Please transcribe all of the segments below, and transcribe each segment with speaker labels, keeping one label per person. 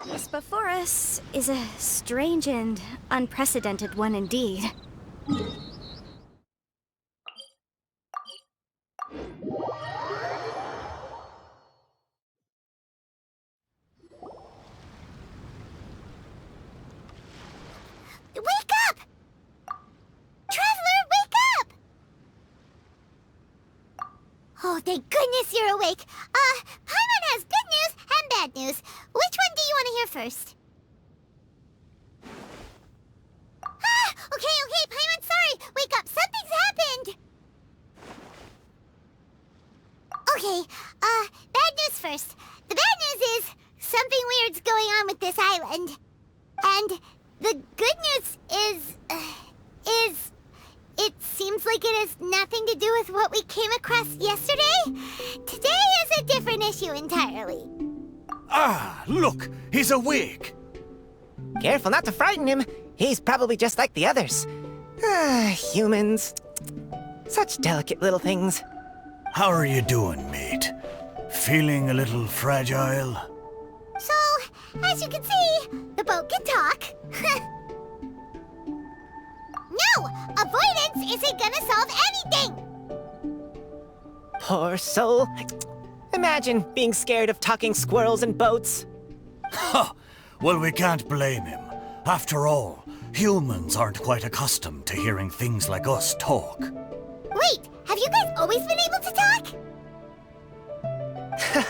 Speaker 1: What's before us is a strange and unprecedented one indeed.
Speaker 2: Wake up! Traveler, wake up! Oh, thank goodness you're awake. Paimon has good news and bad news. Which one do you want to hear first? Okay, Paimon, sorry. Wake up, something's happened. Okay, bad news first. The bad news is something weird's going on with this island. And the good news is it seems like it has nothing to do with what we came across yesterday. Today is a different issue entirely.
Speaker 3: Ah, look, he's awake.
Speaker 4: Careful not to frighten him. He's probably just like the others. Humans. Such delicate little things.
Speaker 3: How are you doing, mate? Feeling a little fragile?
Speaker 2: So, as you can see, the boat can talk. No! Avoidance isn't gonna solve anything!
Speaker 4: Poor soul. Imagine being scared of talking squirrels and boats.
Speaker 3: Ha! Well, we can't blame him. After all, humans aren't quite accustomed to hearing things like us talk.
Speaker 2: Wait, have you guys always been able to talk?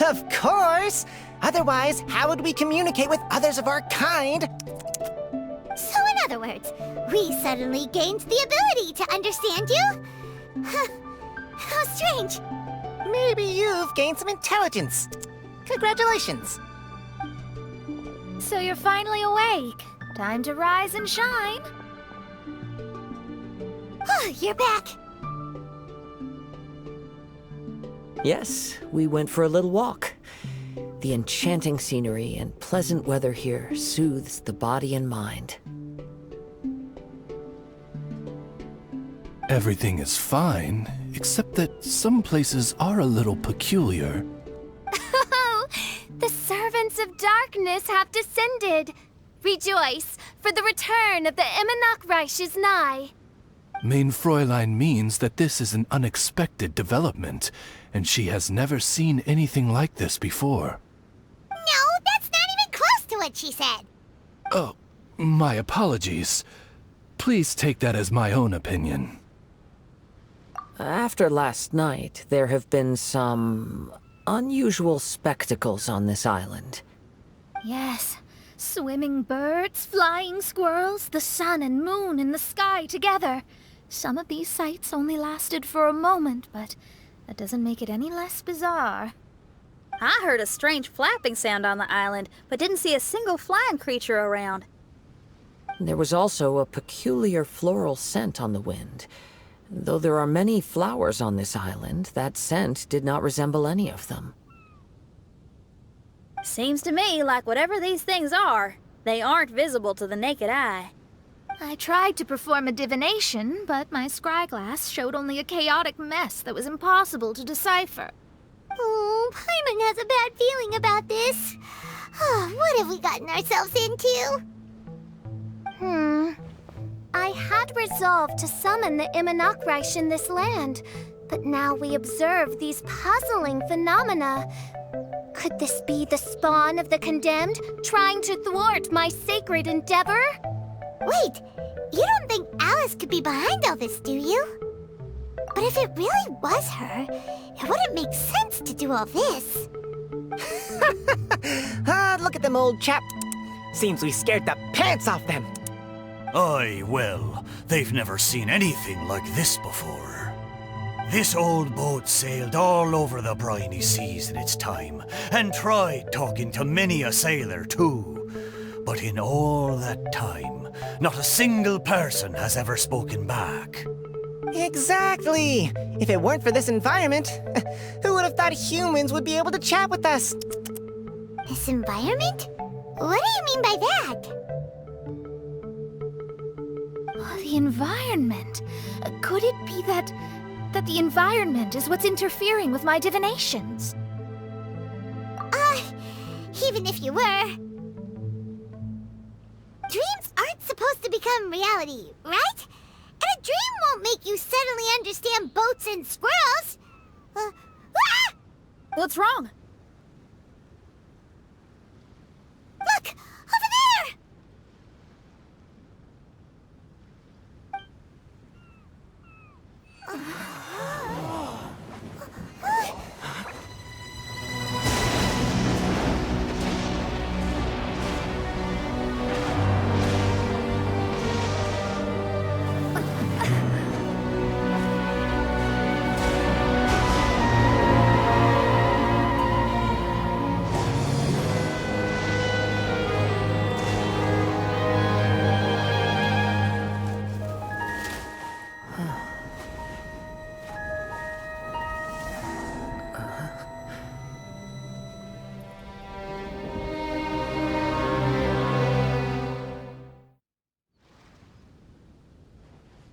Speaker 4: Of course! Otherwise, how would we communicate with others of our kind?
Speaker 2: So in other words, we suddenly gained the ability to understand you? How strange.
Speaker 4: Maybe you've gained some intelligence. Congratulations.
Speaker 1: So you're finally awake. Time to rise and shine.
Speaker 2: You're back.
Speaker 5: Yes, we went for a little walk. The enchanting scenery and pleasant weather here soothes the body and mind.
Speaker 6: Everything is fine, except that some places are a little peculiar.
Speaker 1: Oh, the servants of darkness have descended. Rejoice, for the return of the Reich is nigh.
Speaker 6: Mein Fräulein means that this is an unexpected development, and she has never seen anything like this before.
Speaker 2: No, that's not even close to what she said.
Speaker 6: Oh, my apologies. Please take that as my own opinion.
Speaker 5: After last night, there have been some unusual spectacles on this island.
Speaker 1: Yes, swimming birds, flying squirrels, the sun and moon in the sky together. Some of these sights only lasted for a moment, but that doesn't make it any less bizarre.
Speaker 7: I heard a strange flapping sound on the island, but didn't see a single flying creature around.
Speaker 5: There was also a peculiar floral scent on the wind. Though there are many flowers on this island, that scent did not resemble any of them.
Speaker 7: Seems to me like whatever these things are, they aren't visible to the naked eye.
Speaker 1: I tried to perform a divination, but my scryglass showed only a chaotic mess that was impossible to decipher.
Speaker 2: Oh, Paimon has a bad feeling about this. What have we gotten ourselves into?
Speaker 1: I had resolved to summon the Reich in this land, but now we observe these puzzling phenomena. Could this be the spawn of the condemned, trying to thwart my sacred endeavor?
Speaker 2: Wait, you don't think Alice could be behind all this, do you? But if it really was her, it wouldn't make sense to do all this.
Speaker 4: Look at them, old chap. Seems we scared the pants off them.
Speaker 3: Aye, well, they've never seen anything like this before. This old boat sailed all over the briny seas in its time, and tried talking to many a sailor too. But in all that time, not a single person has ever spoken back.
Speaker 4: Exactly. If it weren't for this environment, who would have thought humans would be able to chat with us?
Speaker 2: This environment? What do you mean by that?
Speaker 1: The environment. Could it be that the environment is what's interfering with my divinations?
Speaker 2: Even if you were, Dreams aren't supposed to become reality, right? And a dream won't make you suddenly understand boats and squirrels. Ah!
Speaker 7: What's wrong?
Speaker 2: Look! Over there!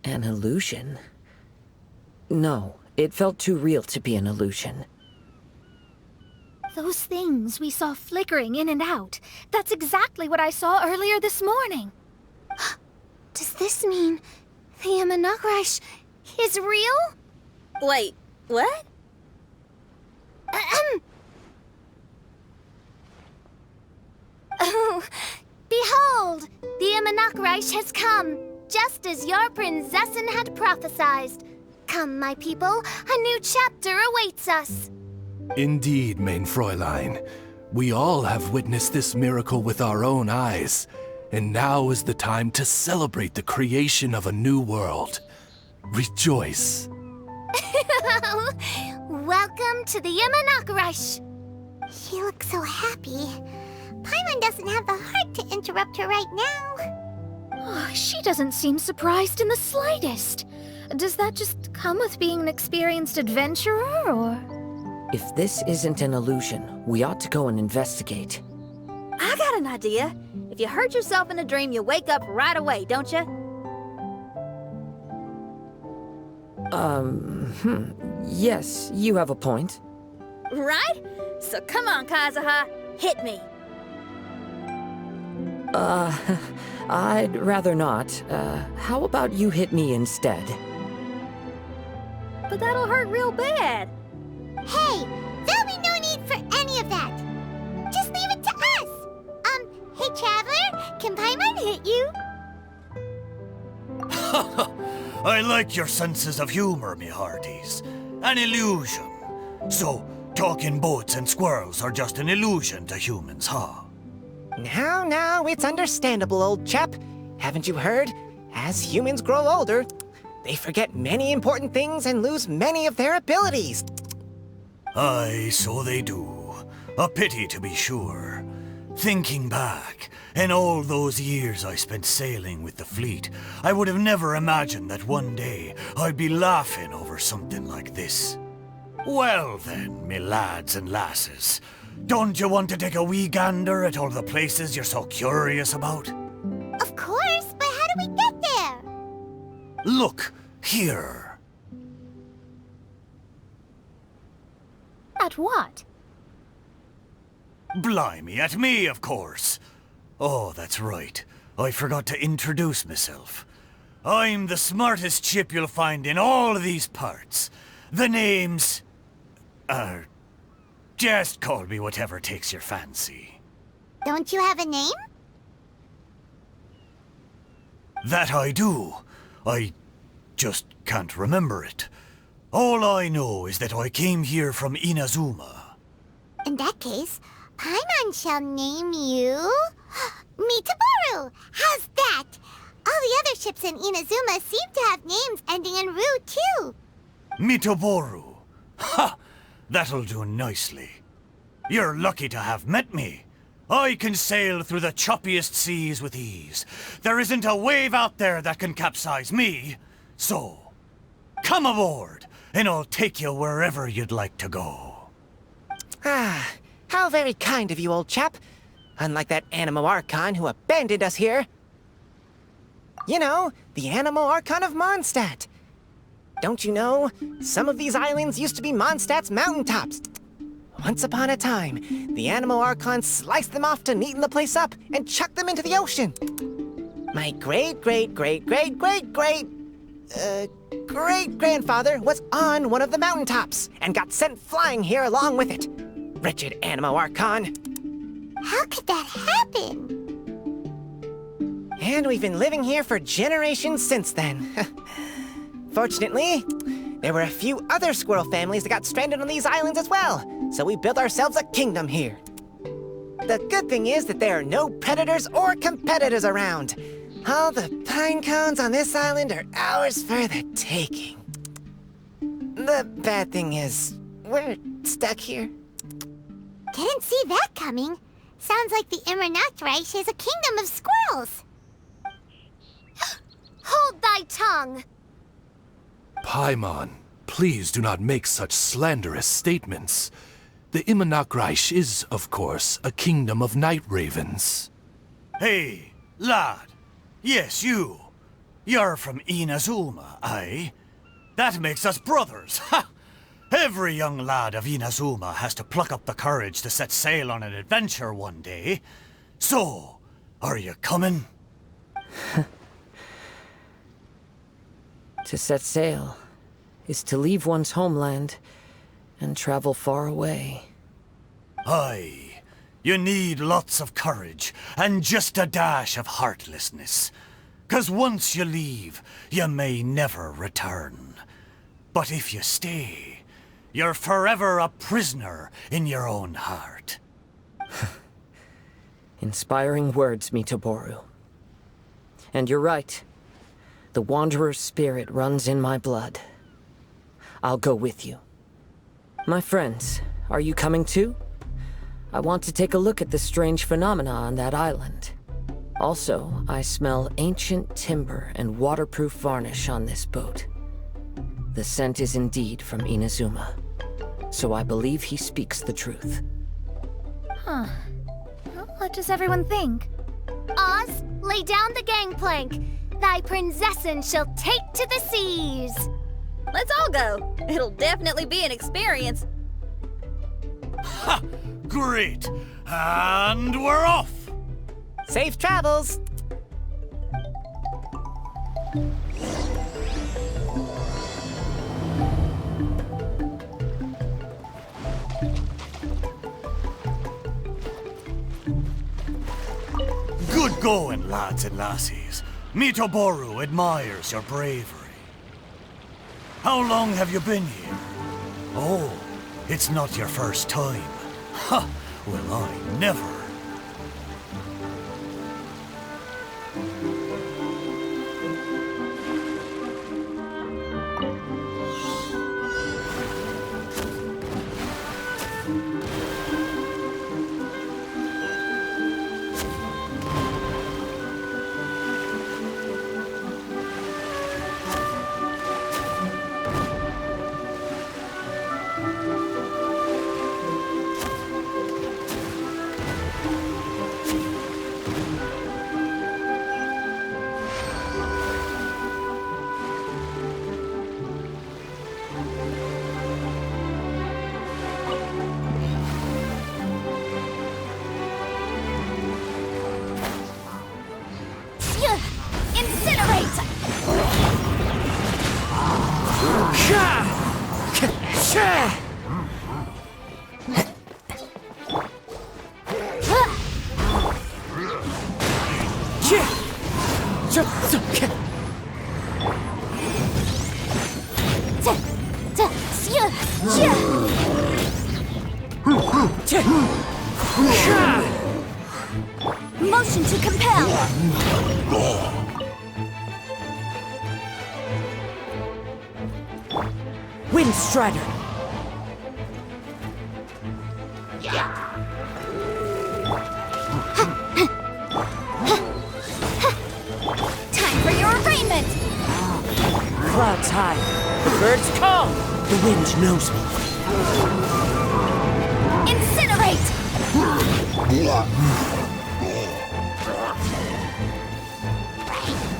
Speaker 5: An illusion? No, it felt too real to be an illusion.
Speaker 1: Those things we saw flickering in and out. That's exactly what I saw earlier this morning. Does this mean the Imanakrish is real?
Speaker 7: Wait, what?
Speaker 1: Oh, behold! The Imanakrish has come, just as your Prinzessin had prophesied. Come, my people, a new chapter awaits us.
Speaker 6: Indeed, mein Fräulein. We all have witnessed this miracle with our own eyes, and now is the time to celebrate the creation of a new world. Rejoice.
Speaker 1: Welcome to the Imanakrish.
Speaker 2: She looks so happy. Paimon doesn't have the heart to interrupt her right now.
Speaker 1: Oh, she doesn't seem surprised in the slightest. Does that just come with being an experienced adventurer, or...?
Speaker 5: If this isn't an illusion, we ought to go and investigate.
Speaker 7: I got an idea. If you hurt yourself in a dream, you wake up right away, don't you?
Speaker 5: Yes, you have a point.
Speaker 7: Right? So come on, Kazuha, hit me.
Speaker 5: I'd rather not. How about you hit me instead?
Speaker 7: But that'll hurt real bad.
Speaker 2: Hey, there'll be no need for any of that. Just leave it to us. Hey, Traveler, can Paimon hit you?
Speaker 3: I like your senses of humor, me hearties. An illusion. So, talking boats and squirrels are just an illusion to humans, huh?
Speaker 4: Now, it's understandable, old chap. Haven't you heard? As humans grow older, they forget many important things and lose many of their abilities.
Speaker 3: Aye, so they do. A pity, to be sure. Thinking back, in all those years I spent sailing with the fleet, I would have never imagined that one day I'd be laughing over something like this. Well then, me lads and lasses, don't you want to take a wee gander at all the places you're so curious about?
Speaker 2: Of course, but how do we get there?
Speaker 3: Look, here.
Speaker 1: At what?
Speaker 3: Blimey, at me, of course. Oh, that's right. I forgot to introduce myself. I'm the smartest chip you'll find in all of these parts. The name's... just call me whatever takes your fancy.
Speaker 2: Don't you have a name?
Speaker 3: That I do. I just can't remember it. All I know is that I came here from Inazuma.
Speaker 2: In that case, Paimon shall name you... Mitaboru! How's that? All the other ships in Inazuma seem to have names ending in Ru, too.
Speaker 3: Mitaboru. Ha! That'll do nicely. You're lucky to have met me. I can sail through the choppiest seas with ease. There isn't a wave out there that can capsize me. So, come aboard, and I'll take you wherever you'd like to go.
Speaker 4: Ah, how very kind of you, old chap. Unlike that Animo Archon who abandoned us here. You know, the Animo Archon of Mondstadt. Don't you know, some of these islands used to be Mondstadt's mountaintops. Once upon a time, the Animo Archon sliced them off to neaten the place up and chucked them into the ocean. My great-great-great-great-great-great-grandfather was on one of the mountaintops and got sent flying here along with it. Wretched Animo Archon.
Speaker 2: How could that happen?
Speaker 4: And we've been living here for generations since then. Fortunately, there were a few other squirrel families that got stranded on these islands as well, so we built ourselves a kingdom here. The good thing is that there are no predators or competitors around. All the pine cones on this island are ours for the taking. The bad thing is, we're stuck here.
Speaker 2: Didn't see that coming. Sounds like the Immernachtreich is a kingdom of squirrels.
Speaker 1: Hold thy tongue!
Speaker 6: Paimon, please do not make such slanderous statements. The Immernachtreich is, of course, a kingdom of night ravens.
Speaker 3: Hey, lad. Yes, you. You're from Inazuma, aye? That makes us brothers, ha! Every young lad of Inazuma has to pluck up the courage to set sail on an adventure one day. So, are you coming?
Speaker 5: To set sail is to leave one's homeland and travel far away.
Speaker 3: Aye. You need lots of courage and just a dash of heartlessness. 'Cause once you leave, you may never return. But if you stay, you're forever a prisoner in your own heart.
Speaker 5: Inspiring words, Mitoboru. And you're right. The Wanderer's spirit runs in my blood. I'll go with you. My friends, are you coming too? I want to take a look at the strange phenomena on that island. Also, I smell ancient timber and waterproof varnish on this boat. The scent is indeed from Inazuma, so I believe he speaks the truth.
Speaker 7: Huh. Well, what does everyone think?
Speaker 1: Oz, lay down the gangplank. Thy princessin shall take to the seas.
Speaker 7: Let's all go. It'll definitely be an experience.
Speaker 3: Ha! Great! And we're off!
Speaker 4: Safe travels!
Speaker 3: Good going, lads and lassies. Mitoboru admires your bravery. How long have you been here? Oh, it's not your first time. Ha! Well, I never.
Speaker 1: Motion to compel.
Speaker 5: Wind Strider!
Speaker 1: Time for your arraignment.
Speaker 5: Clouds high. The birds call. The wind knows me.
Speaker 1: Incinerate.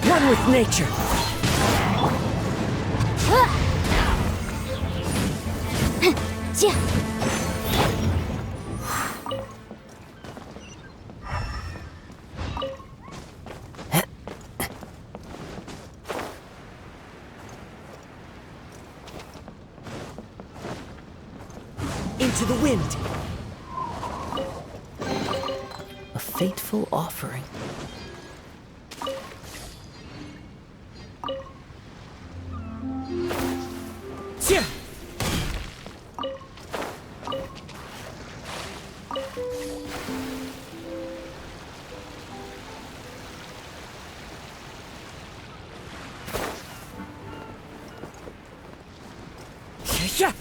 Speaker 5: One with nature. Into the wind! A fateful offering. Yeah. Yeah.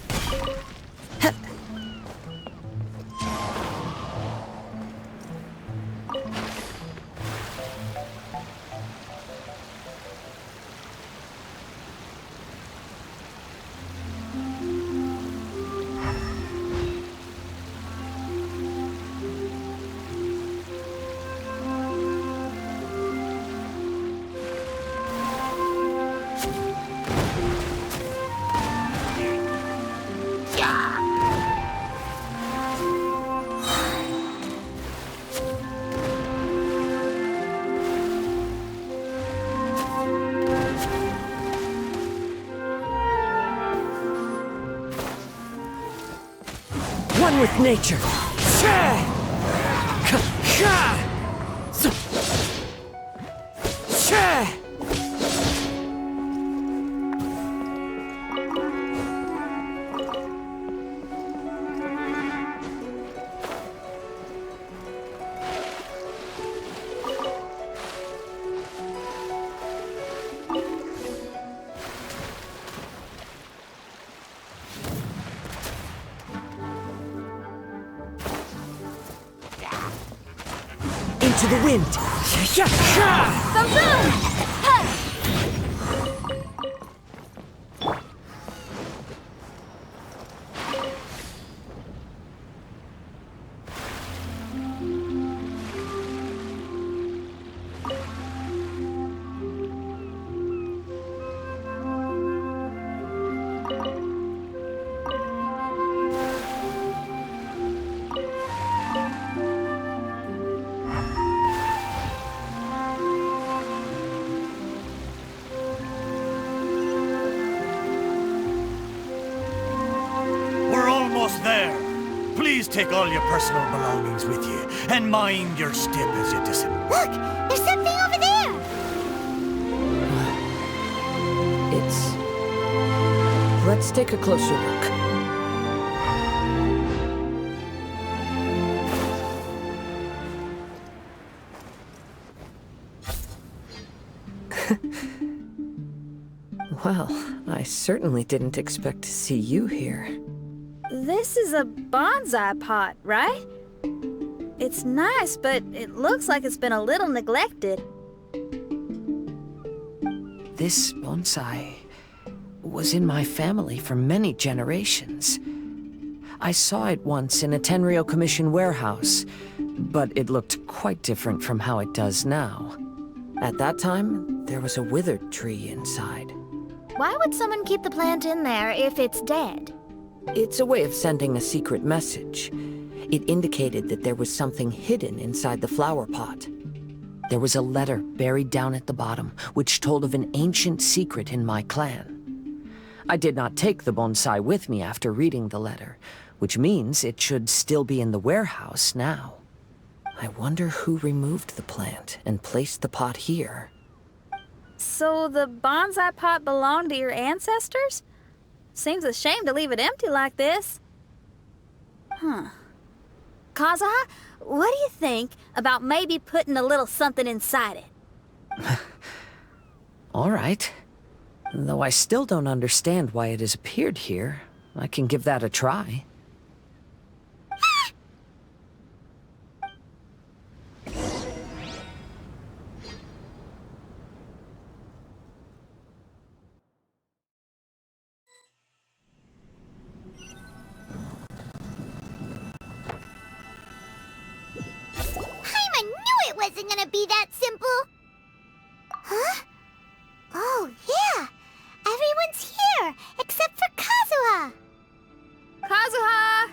Speaker 5: One with nature. Into the wind.
Speaker 3: We're almost there. Please take all your personal belongings with you, and mind your step as you descend.
Speaker 2: Look! There's something over there!
Speaker 5: Let's take a closer look. Well, I certainly didn't expect to see you here.
Speaker 7: This is a bonsai pot, right? It's nice, but it looks like it's been a little neglected.
Speaker 5: This bonsai was in my family for many generations. I saw it once in a Tenryo Commission warehouse, but it looked quite different from how it does now. At that time, there was a withered tree inside.
Speaker 1: Why would someone keep the plant in there if it's dead?
Speaker 5: It's a way of sending a secret message. It indicated that there was something hidden inside the flower pot. There was a letter buried down at the bottom, which told of an ancient secret in my clan. I did not take the bonsai with me after reading the letter, which means it should still be in the warehouse now. I wonder who removed the plant and placed the pot here.
Speaker 7: So the bonsai pot belonged to your ancestors? Seems a shame to leave it empty like this. Huh. Kazuha, what do you think about maybe putting a little something inside it?
Speaker 5: All right. Though I still don't understand why it has appeared here, I can give that a try.
Speaker 2: Wasn't gonna be that simple. Huh? Oh, yeah. Everyone's here, except for Kazuha.
Speaker 7: Kazuha!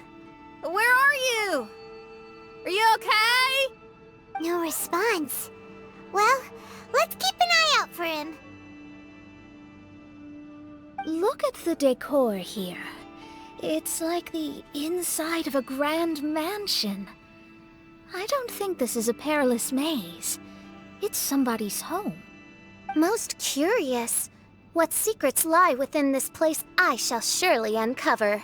Speaker 7: Where are you? Are you okay?
Speaker 2: No response. Well, let's keep an eye out for him.
Speaker 1: Look at the decor here. It's like the inside of a grand mansion. I don't think this is a perilous maze. It's somebody's home. Most curious. What secrets lie within this place I shall surely uncover.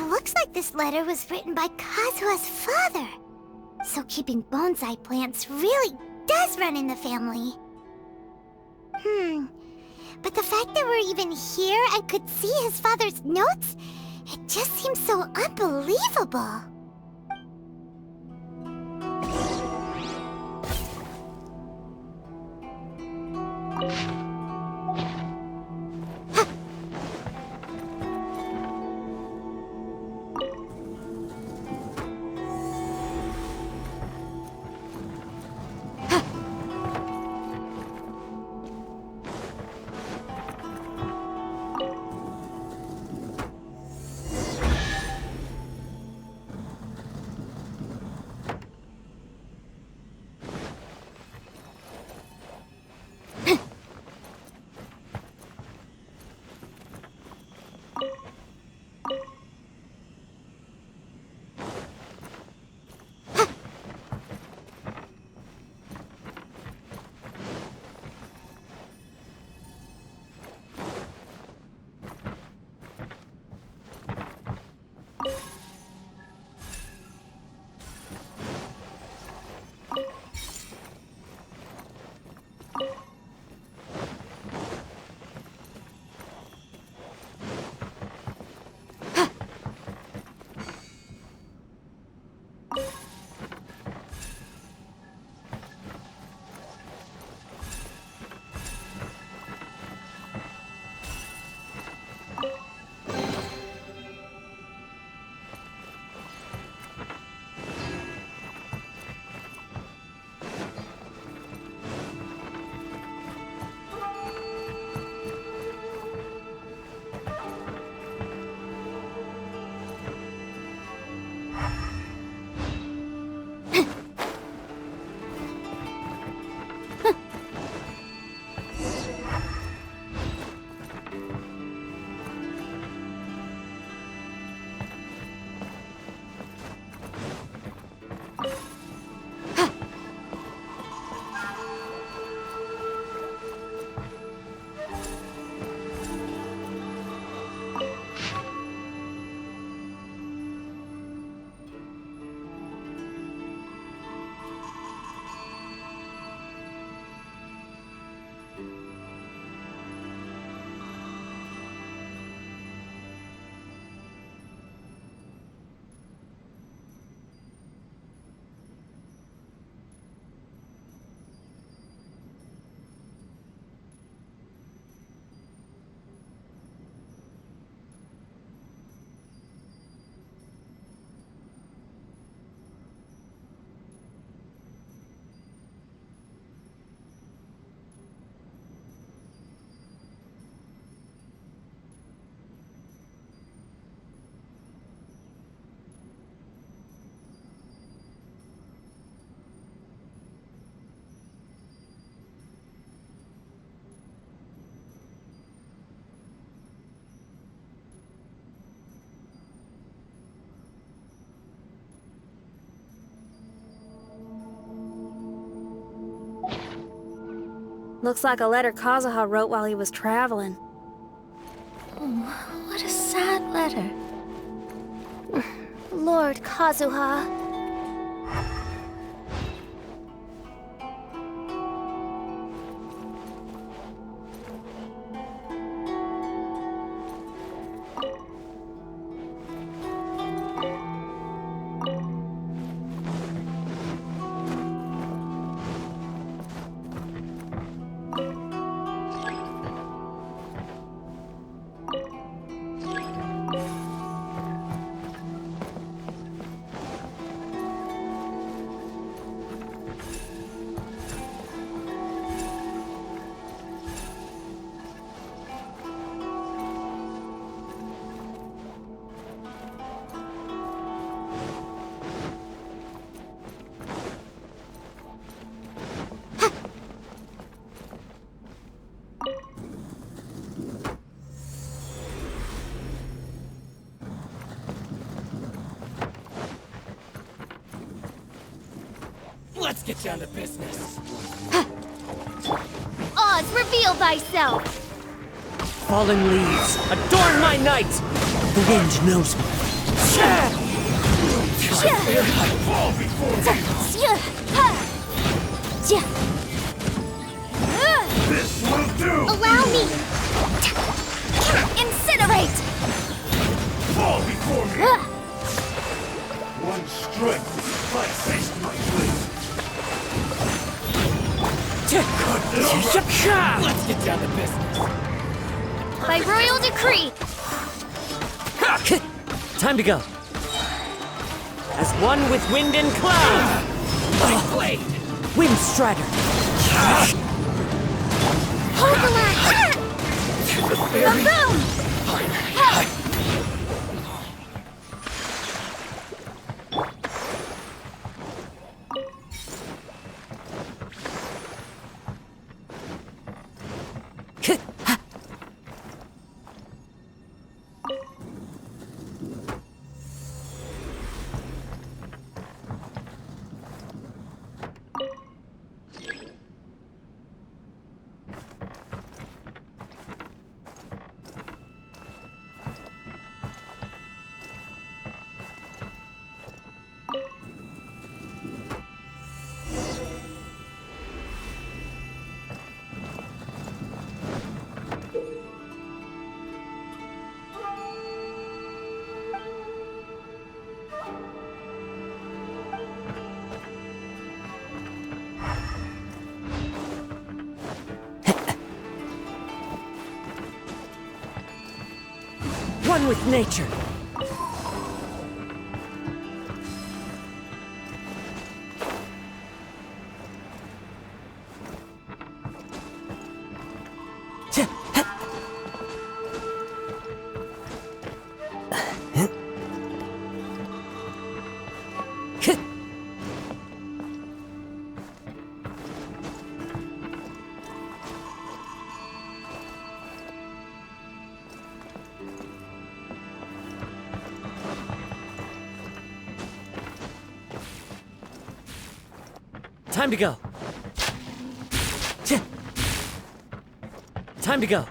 Speaker 2: Looks like this letter was written by Kazuha's father. So keeping bonsai plants really does run in the family. But the fact that we're even here and could see his father's notes, it just seems so unbelievable.
Speaker 7: Looks like a letter Kazuha wrote while he was traveling.
Speaker 1: What a sad letter. Lord Kazuha.
Speaker 8: Let's get down to business.
Speaker 1: Oz, reveal thyself!
Speaker 5: Fallen leaves, adorn my night! The wind knows me.
Speaker 8: Fall before me. This will do.
Speaker 1: Allow me! Incinerate!
Speaker 8: Fall before me. One strike will suffice my blade. Let's get down to business.
Speaker 1: By royal decree!
Speaker 5: Time to go. As one with wind and cloud.
Speaker 8: My blade.
Speaker 5: Wind Strider.
Speaker 1: Hold the line! Boom!
Speaker 5: One with nature. Time to go. Time to go.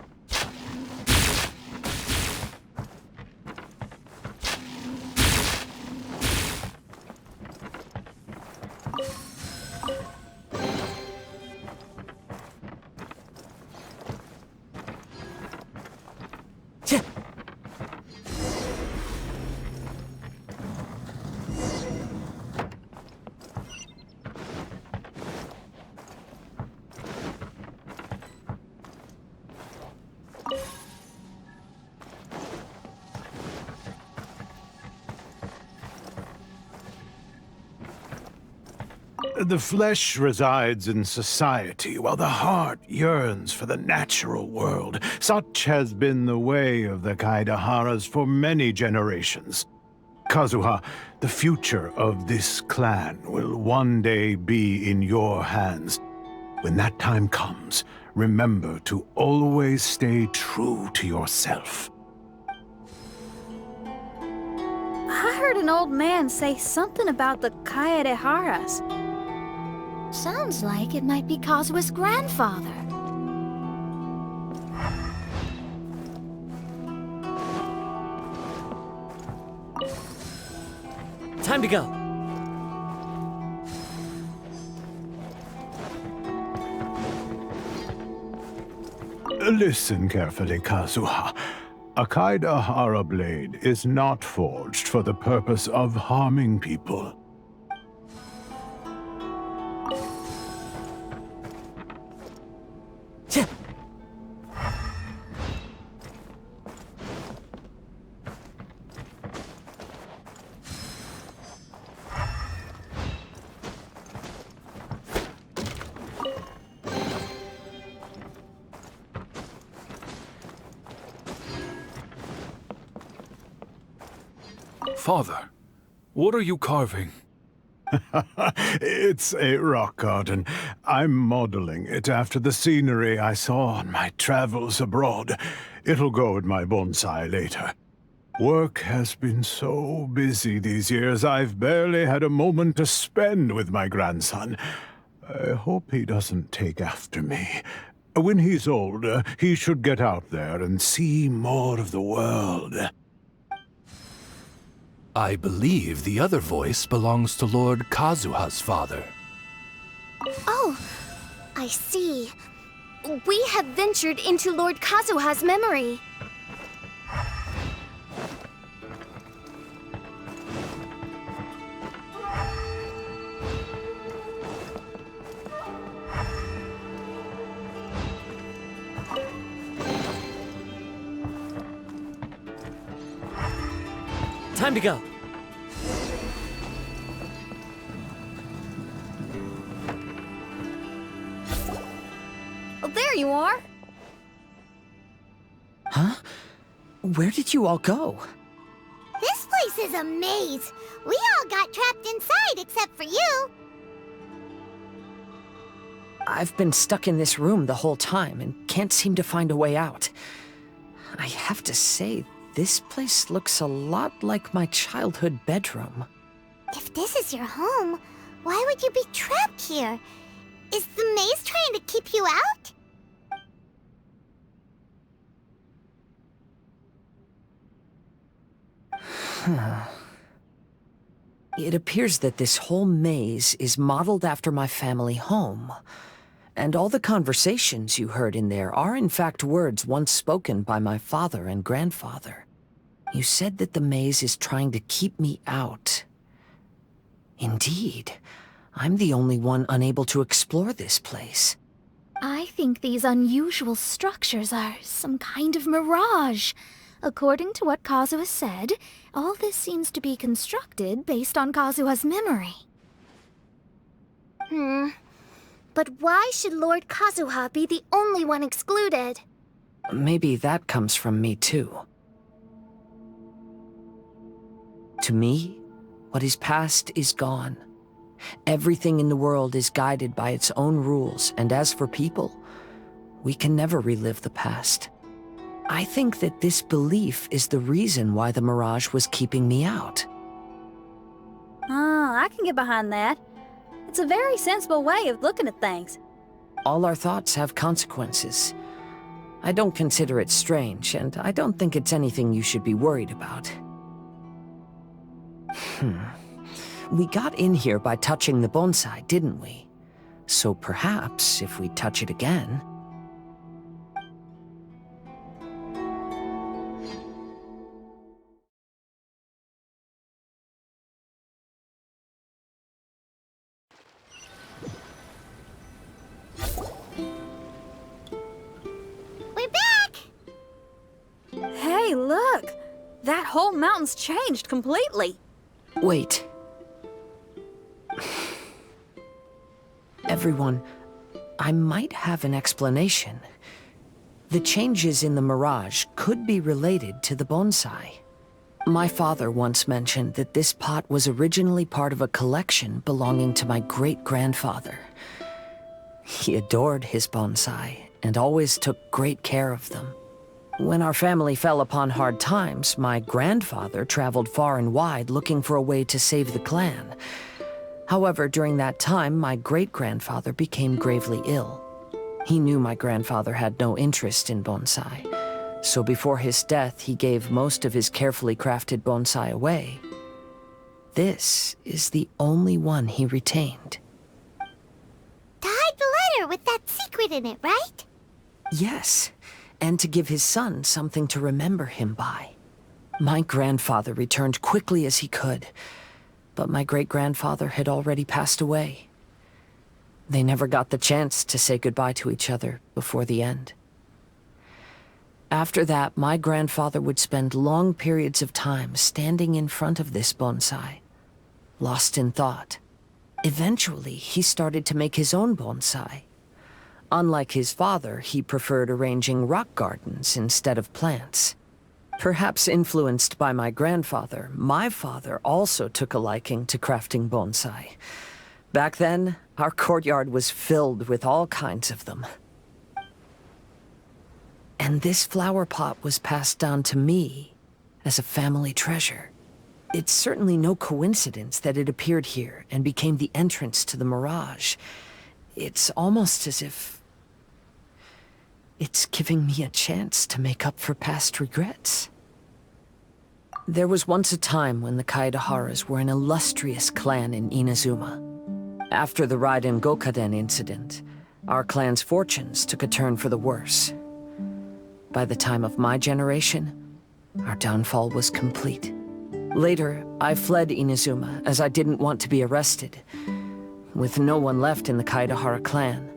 Speaker 9: The flesh resides in society, while the heart yearns for the natural world. Such has been the way of the Kaidaharas for many generations. Kazuha, the future of this clan will one day be in your hands. When that time comes, remember to always stay true to yourself.
Speaker 7: I heard an old man say something about the Kaidaharas.
Speaker 1: Sounds like it might be Kazuha's grandfather.
Speaker 5: to go.
Speaker 9: Listen carefully, Kazuha. A Kaidahara blade is not forged for the purpose of harming people.
Speaker 6: Father, what are you carving?
Speaker 9: It's a rock garden. I'm modeling it after the scenery I saw on my travels abroad. It'll go in my bonsai later. Work has been so busy these years, I've barely had a moment to spend with my grandson. I hope he doesn't take after me. When he's older, he should get out there and see more of the world.
Speaker 6: I believe the other voice belongs to Lord Kazuha's father.
Speaker 1: Oh, I see. We have ventured into Lord Kazuha's memory.
Speaker 5: Time to go.
Speaker 7: Oh, there you are.
Speaker 5: Huh? Where did you all go?
Speaker 2: This place is a maze. We all got trapped inside except for you.
Speaker 5: I've been stuck in this room the whole time and can't seem to find a way out. I have to say, this place looks a lot like my childhood bedroom.
Speaker 2: If this is your home, why would you be trapped here? Is the maze trying to keep you out?
Speaker 5: It appears that this whole maze is modeled after my family home. And all the conversations you heard in there are in fact words once spoken by my father and grandfather. You said that the maze is trying to keep me out. Indeed, I'm the only one unable to explore this place.
Speaker 1: I think these unusual structures are some kind of mirage. According to what Kazuha said, all this seems to be constructed based on Kazuha's memory. But why should Lord Kazuha be the only one excluded?
Speaker 5: Maybe that comes from me too. To me, what is past is gone. Everything in the world is guided by its own rules, and as for people, we can never relive the past. I think that this belief is the reason why the mirage was keeping me out.
Speaker 7: Oh, I can get behind that. It's a very sensible way of looking at things.
Speaker 5: All our thoughts have consequences. I don't consider it strange, and I don't think it's anything you should be worried about. We got in here by touching the bonsai, didn't we? So perhaps, if we touch it again...
Speaker 2: We're back!
Speaker 7: Hey, look! That whole mountain's changed completely.
Speaker 5: Wait. Everyone, I might have an explanation. The changes in the mirage could be related to the bonsai. My father once mentioned that this pot was originally part of a collection belonging to my great-grandfather. He adored his bonsai and always took great care of them. When our family fell upon hard times, my grandfather traveled far and wide looking for a way to save the clan. However, during that time, my great-grandfather became gravely ill. He knew my grandfather had no interest in bonsai, so before his death, he gave most of his carefully crafted bonsai away. this is the only one he retained.
Speaker 2: To hide the letter with that secret in it, right?
Speaker 5: Yes, and to give his son something to remember him by. My grandfather returned quickly as he could, but my great-grandfather had already passed away. They never got the chance to say goodbye to each other before the end. After that, my grandfather would spend long periods of time standing in front of this bonsai, lost in thought. Eventually, he started to make his own bonsai. Unlike his father, he preferred arranging rock gardens instead of plants. Perhaps influenced by my grandfather, my father also took a liking to crafting bonsai. Back then, our courtyard was filled with all kinds of them. And this flower pot was passed down to me as a family treasure. It's certainly no coincidence that it appeared here and became the entrance to the Mirage. It's almost as if it's giving me a chance to make up for past regrets. There was once a time when the Kaidaharas were an illustrious clan in Inazuma. After the Raiden Gokaden incident, our clan's fortunes took a turn for the worse. By the time of my generation, our downfall was complete. Later, I fled Inazuma as I didn't want to be arrested. With no one left in the Kaidahara clan,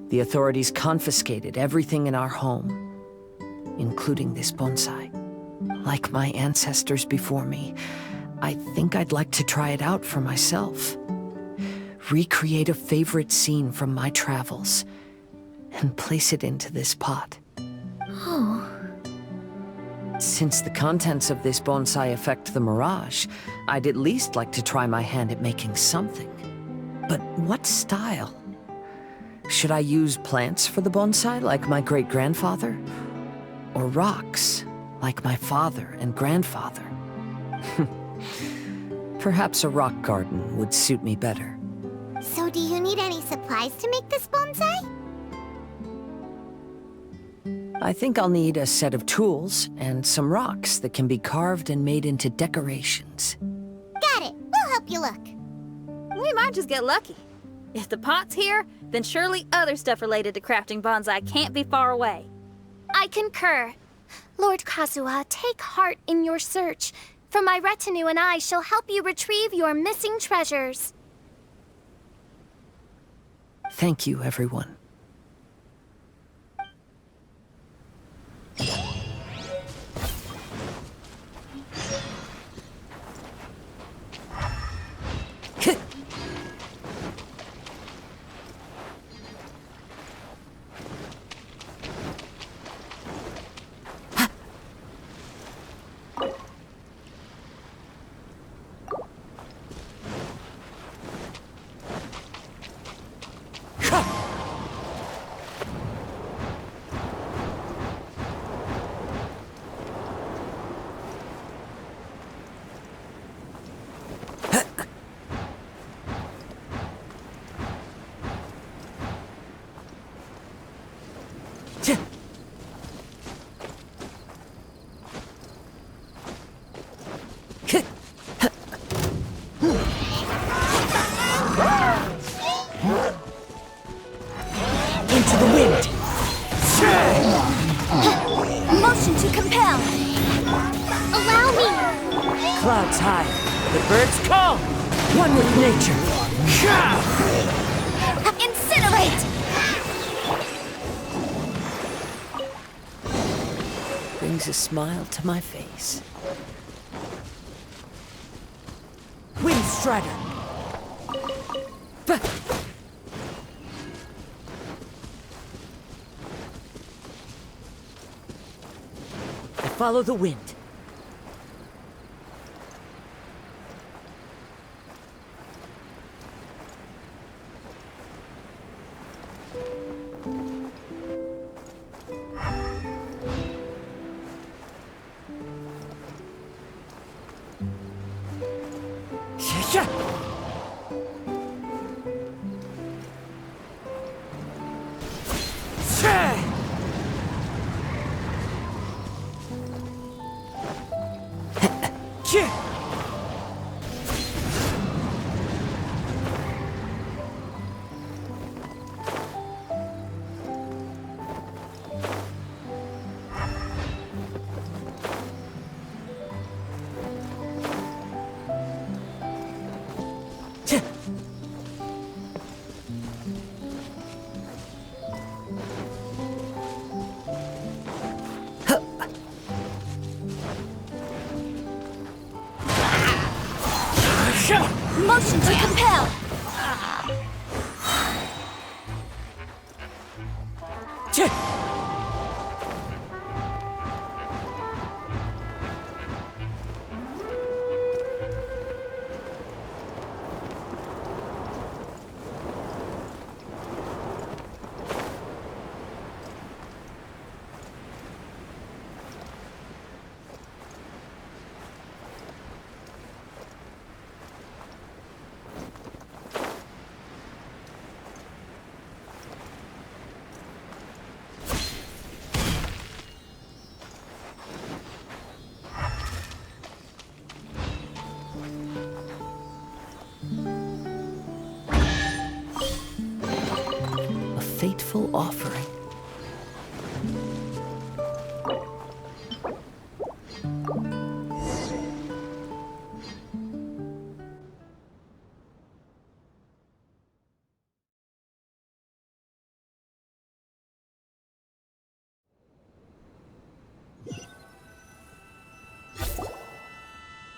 Speaker 5: the authorities confiscated everything in our home, including this bonsai. Like my ancestors before me, I think I'd like to try it out for myself. Recreate a favorite scene from my travels and place it into this pot.
Speaker 1: Oh.
Speaker 5: Since the contents of this bonsai affect the Mirage, I'd at least like to try my hand at making something. But what style? Should I use plants for the bonsai like my great-grandfather? Or rocks like my father and grandfather? Perhaps a rock garden would suit me better.
Speaker 2: So do you need any supplies to make this bonsai?
Speaker 5: I think I'll need a set of tools and some rocks that can be carved and made into decorations.
Speaker 2: Got it. We'll help you look.
Speaker 7: We might just get lucky. If the pot's here, then surely other stuff related to crafting bonsai can't be far away.
Speaker 1: I concur. Lord Kazuha, take heart in your search, for my retinue and I shall help you retrieve your missing treasures.
Speaker 5: Thank you, everyone.
Speaker 1: Into the wind. Motion to compel. Allow me.
Speaker 5: Clouds high, the birds call. One with nature.
Speaker 1: Incinerate.
Speaker 5: Brings a smile to my face. Wind Strider. I follow the wind.
Speaker 1: Motion to compel!
Speaker 5: A fateful offering.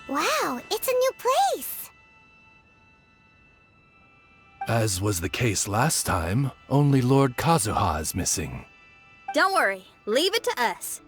Speaker 2: Wow, it's a new place.
Speaker 6: As was the case last time, only Lord Kazuha is missing.
Speaker 7: Don't worry, leave it to us.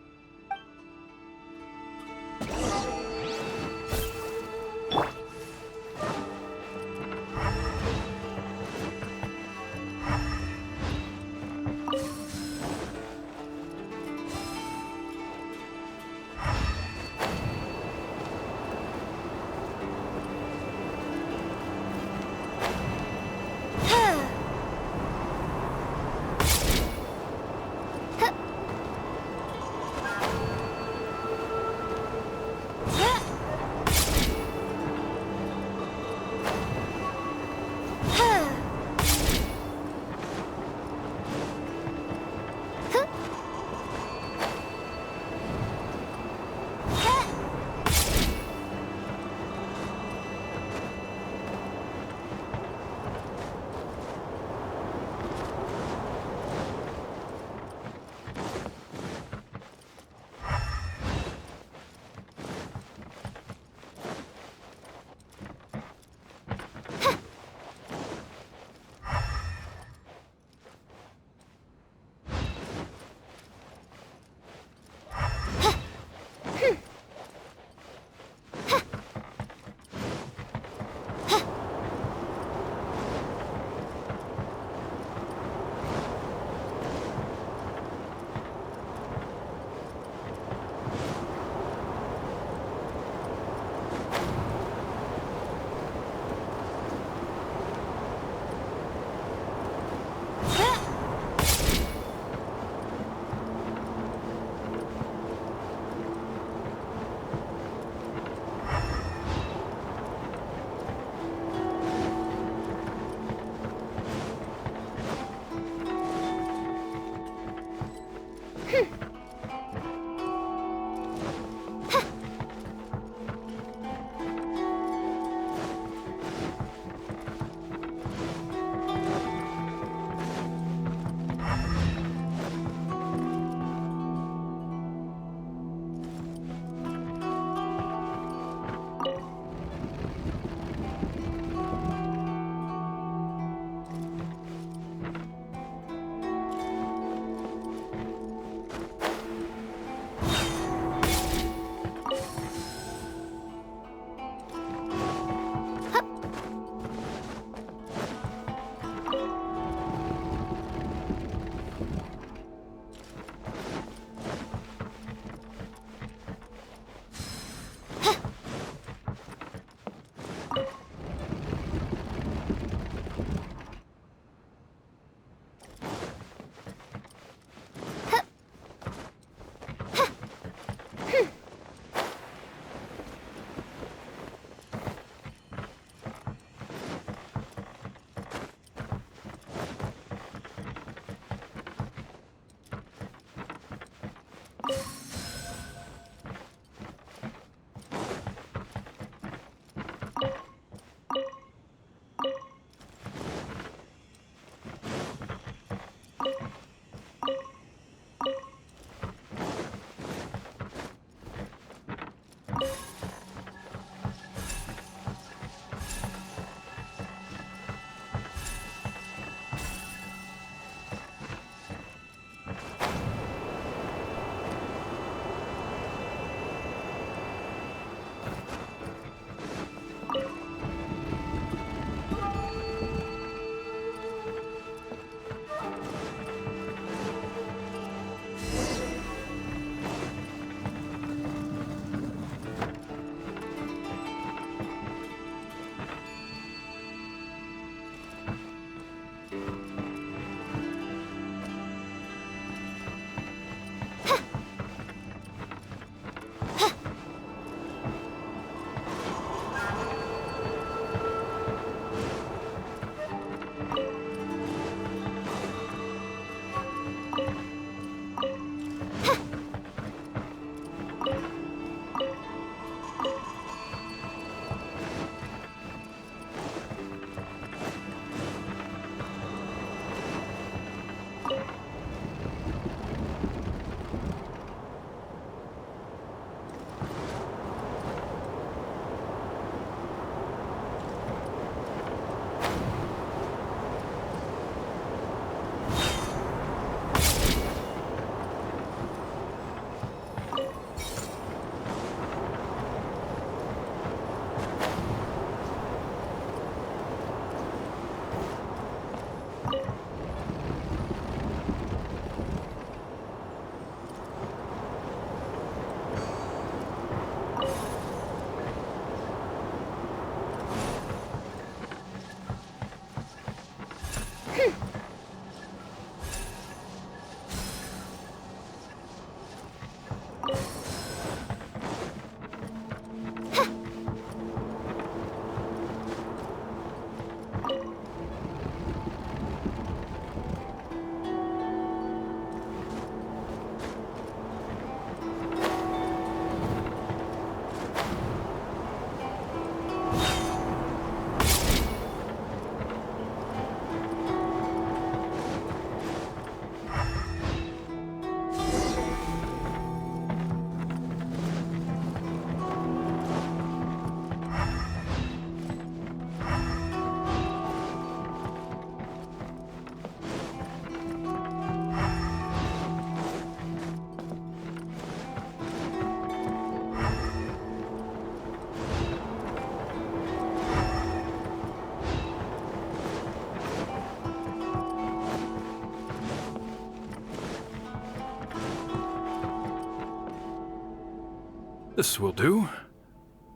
Speaker 10: This will do.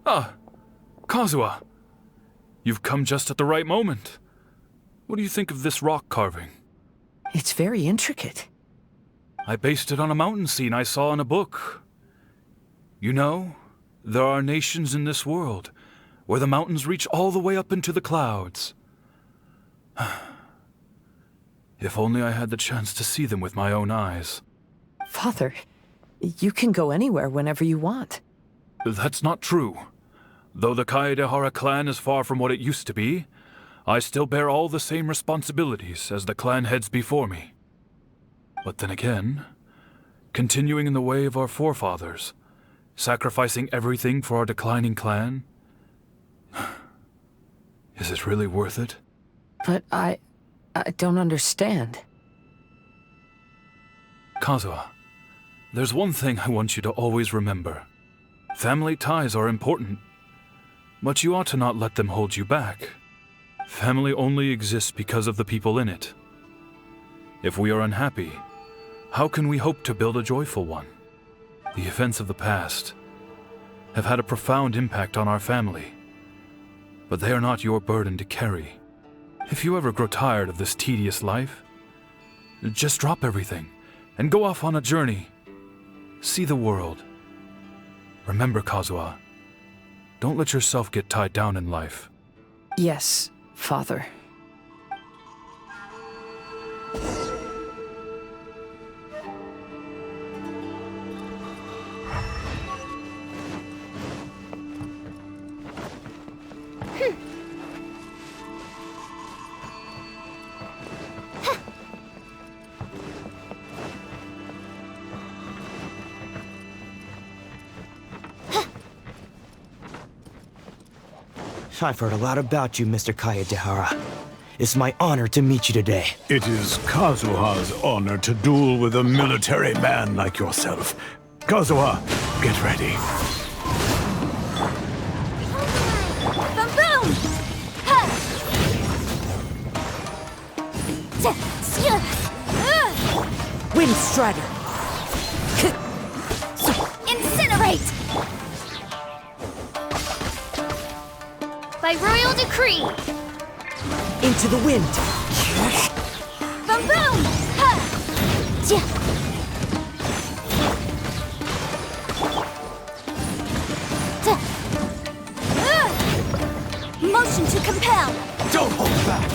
Speaker 10: Ah, Kazuha. You've come just at the right moment. What do you think of this rock carving?
Speaker 5: It's very intricate.
Speaker 10: I based it on a mountain scene I saw in a book. You know, there are nations in this world where the mountains reach all the way up into the clouds. If only I had the chance to see them with my own eyes.
Speaker 5: Father, you can go anywhere whenever you want.
Speaker 10: That's not true. Though the Kaedehara clan is far from what it used to be, I still bear all the same responsibilities as the clan heads before me. But then again, continuing in the way of our forefathers, sacrificing everything for our declining clan, is it really worth it?
Speaker 5: But I don't understand.
Speaker 10: Kazuha, there's one thing I want you to always remember. Family ties are important, but you ought to not let them hold you back. Family only exists because of the people in it. If we are unhappy, how can we hope to build a joyful one? The events of the past have had a profound impact on our family, but they are not your burden to carry. If you ever grow tired of this tedious life, just drop everything and go off on a journey. See the world. Remember, Kazuha, don't let yourself get tied down in life.
Speaker 5: Yes, Father.
Speaker 11: I've heard a lot about you, Mr. Kaedehara. It's my honor to meet you today.
Speaker 9: It is Kazuha's honor to duel with a military man like yourself. Kazuha, get ready.
Speaker 7: Boom boom! Ha!
Speaker 11: Wind Strider!
Speaker 7: Incinerate!
Speaker 1: By royal decree.
Speaker 11: Into the wind!
Speaker 7: Boom boom! Ha!
Speaker 1: Motion to compel.
Speaker 11: Don't hold back!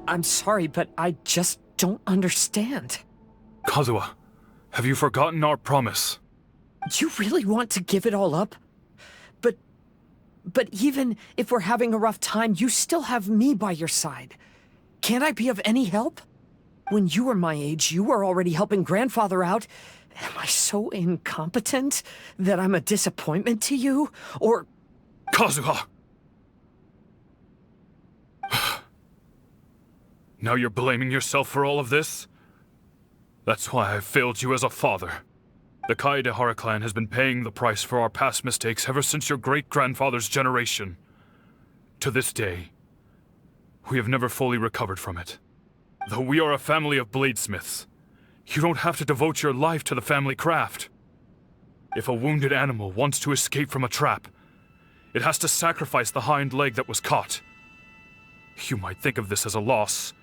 Speaker 5: I'm sorry, but I just don't understand.
Speaker 10: Kazuha, have you forgotten our promise?
Speaker 5: Do you really want to give it all up? But even if we're having a rough time, you still have me by your side. Can't I be of any help? When you were my age, you were already helping grandfather out. Am I so incompetent that I'm a disappointment to you? Or...
Speaker 10: Kazuha! Now you're blaming yourself for all of this? That's why I failed you as a father. The Kaedehara clan has been paying the price for our past mistakes ever since your great-grandfather's generation. To this day, we have never fully recovered from it. Though we are a family of bladesmiths, you don't have to devote your life to the family craft. If a wounded animal wants to escape from a trap, it has to sacrifice the hind leg that was caught. You might think of this as a loss,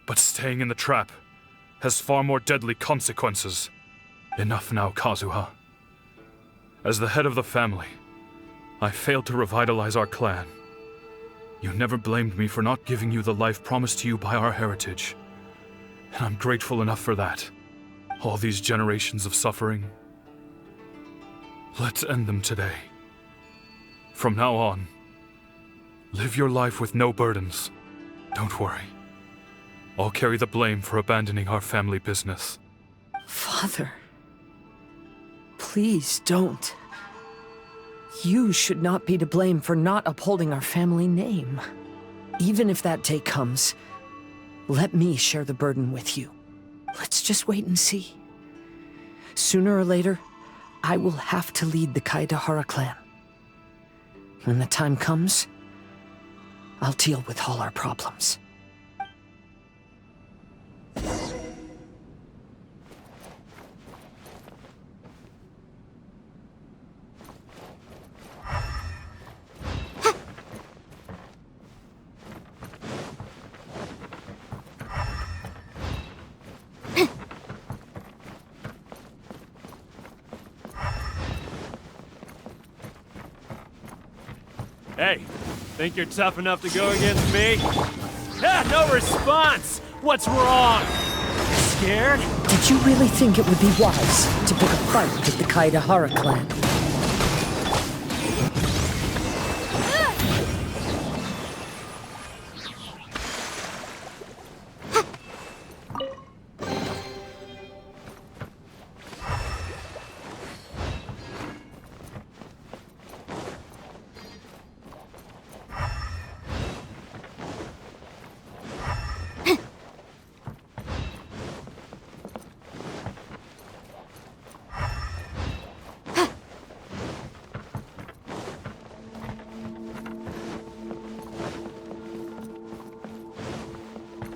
Speaker 10: but staying in the trap has far more deadly consequences. Enough now, Kazuha. As the head of the family, I failed to revitalize our clan. You never blamed me for not giving you the life promised to you by our heritage, and I'm grateful enough for that. All these generations of suffering, let's end them today. From now on, live your life with no burdens. Don't worry. I'll carry the blame for abandoning our family business.
Speaker 5: Father, please don't. You should not be to blame for not upholding our family name. Even if that day comes, let me share the burden with you. Let's just wait and see. Sooner or later, I will have to lead the Kaedehara clan. When the time comes, I'll deal with all our problems.
Speaker 12: Hey, think you're tough enough to go against me? Ah, no response! What's wrong? You scared?
Speaker 5: Did you really think it would be wise to pick a fight with the Kaedehara clan?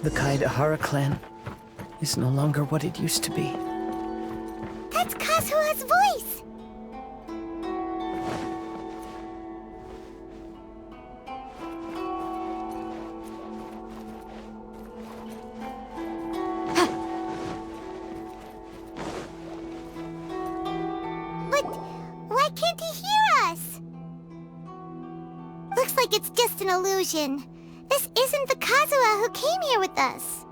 Speaker 5: The Kaedehara clan is no longer what it used to be.
Speaker 2: That's Kazuha's voice! But why can't he hear us? Looks like it's just an illusion. This isn't the Kazuha who came here with us.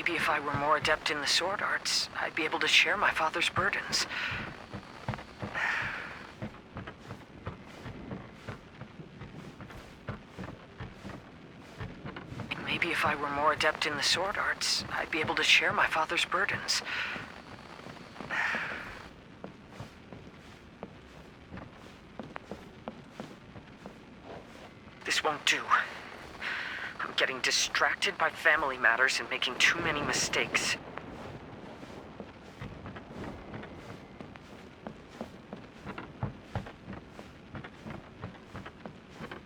Speaker 5: Maybe if I were more adept in the sword arts, I'd be able to share my father's burdens. Maybe if I were more adept in the sword arts, I'd be able to share my father's burdens. This won't do. I'm getting distracted by family matters and making too many mistakes.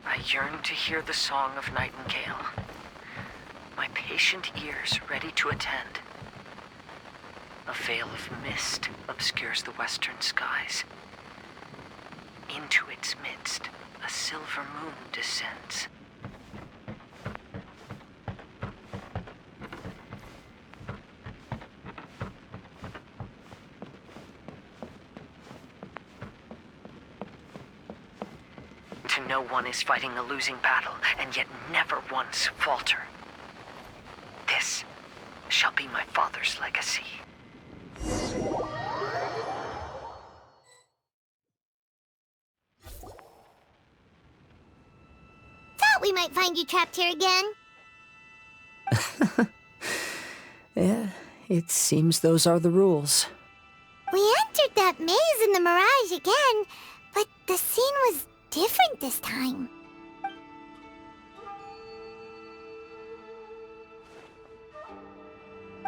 Speaker 5: I yearn to hear the song of nightingale. My patient ears ready to attend. A veil of mist obscures the western skies. Into its midst, a silver moon descends. To know one is fighting a losing battle, and yet never once falter. This shall be my father's legacy.
Speaker 2: Thought we might find you trapped here again.
Speaker 5: Yeah, it seems those are the rules.
Speaker 2: We entered that maze in the Mirage again, but the scene was different this time.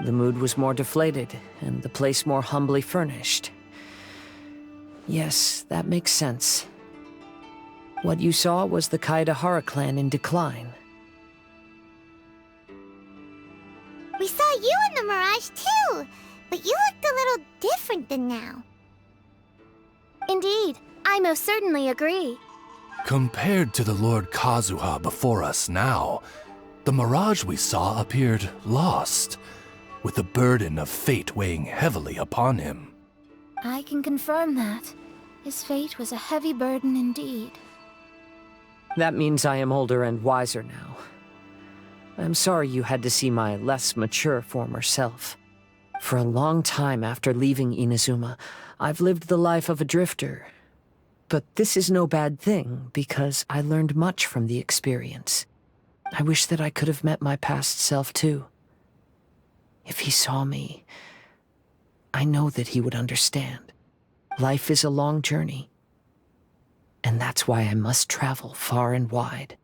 Speaker 5: The mood was more deflated, and the place more humbly furnished. Yes, that makes sense. What you saw was the Kaedahara clan in decline.
Speaker 2: We saw you in the Mirage too, but you looked a little different than now.
Speaker 1: Indeed, I most certainly agree.
Speaker 6: Compared to the Lord Kazuha before us now, the mirage we saw appeared lost, with the burden of fate weighing heavily upon him.
Speaker 1: I can confirm that. His fate was a heavy burden indeed.
Speaker 5: That means I am older and wiser now. I'm sorry you had to see my less mature former self. For a long time after leaving Inazuma, I've lived the life of a drifter. But this is no bad thing, because I learned much from the experience. I wish that I could have met my past self too. If he saw me, I know that he would understand. Life is a long journey, and that's why I must travel far and wide.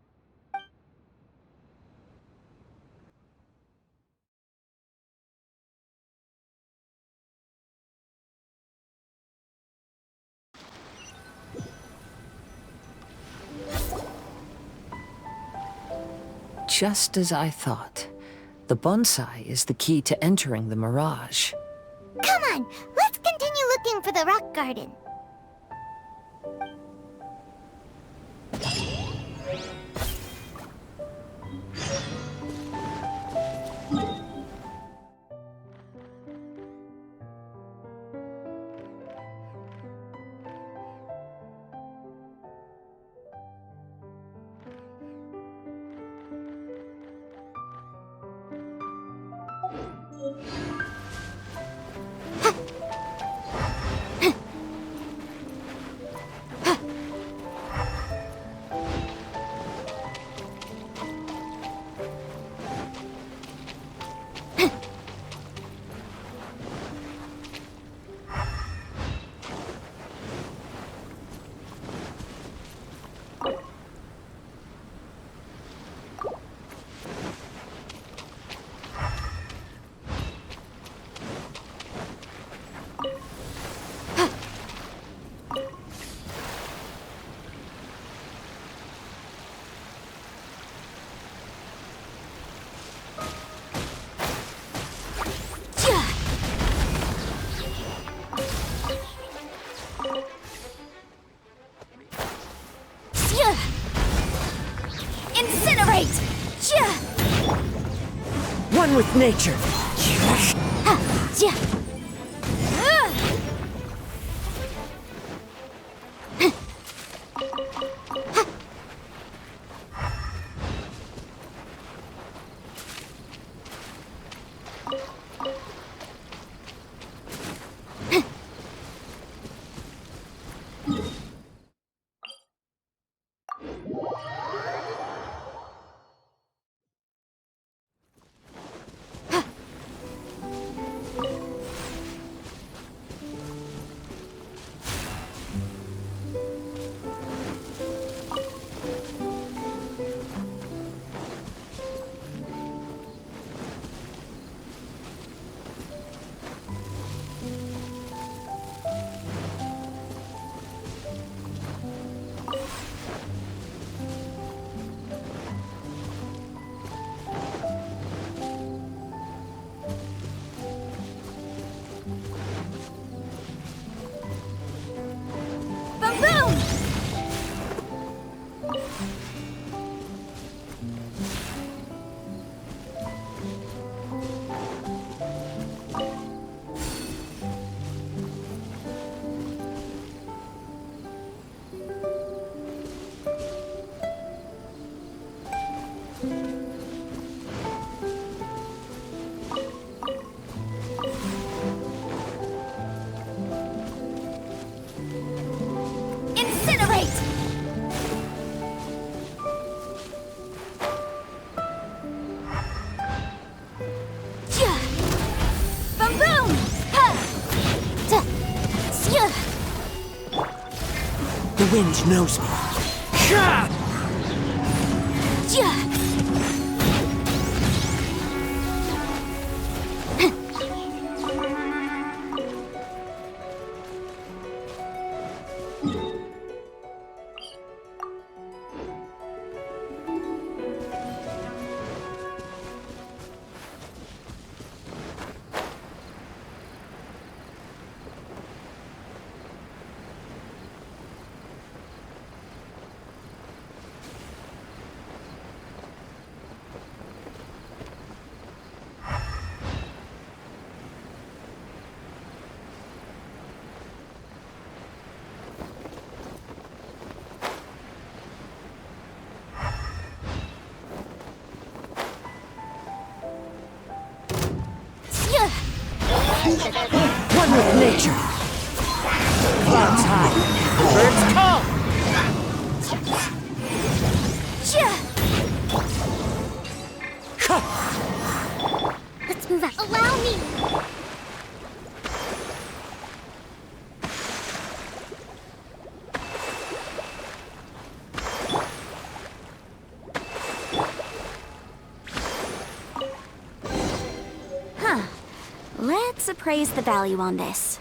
Speaker 5: Just as I thought. The bonsai is the key to entering the Mirage.
Speaker 2: Come on, let's continue looking for the rock garden.
Speaker 1: Incinerate!
Speaker 5: One with nature! The wind knows me.
Speaker 1: Yeah.
Speaker 5: One with nature. Clouds high, birds call.
Speaker 2: Let's move out. Allow me!
Speaker 1: Let's appraise the value on this.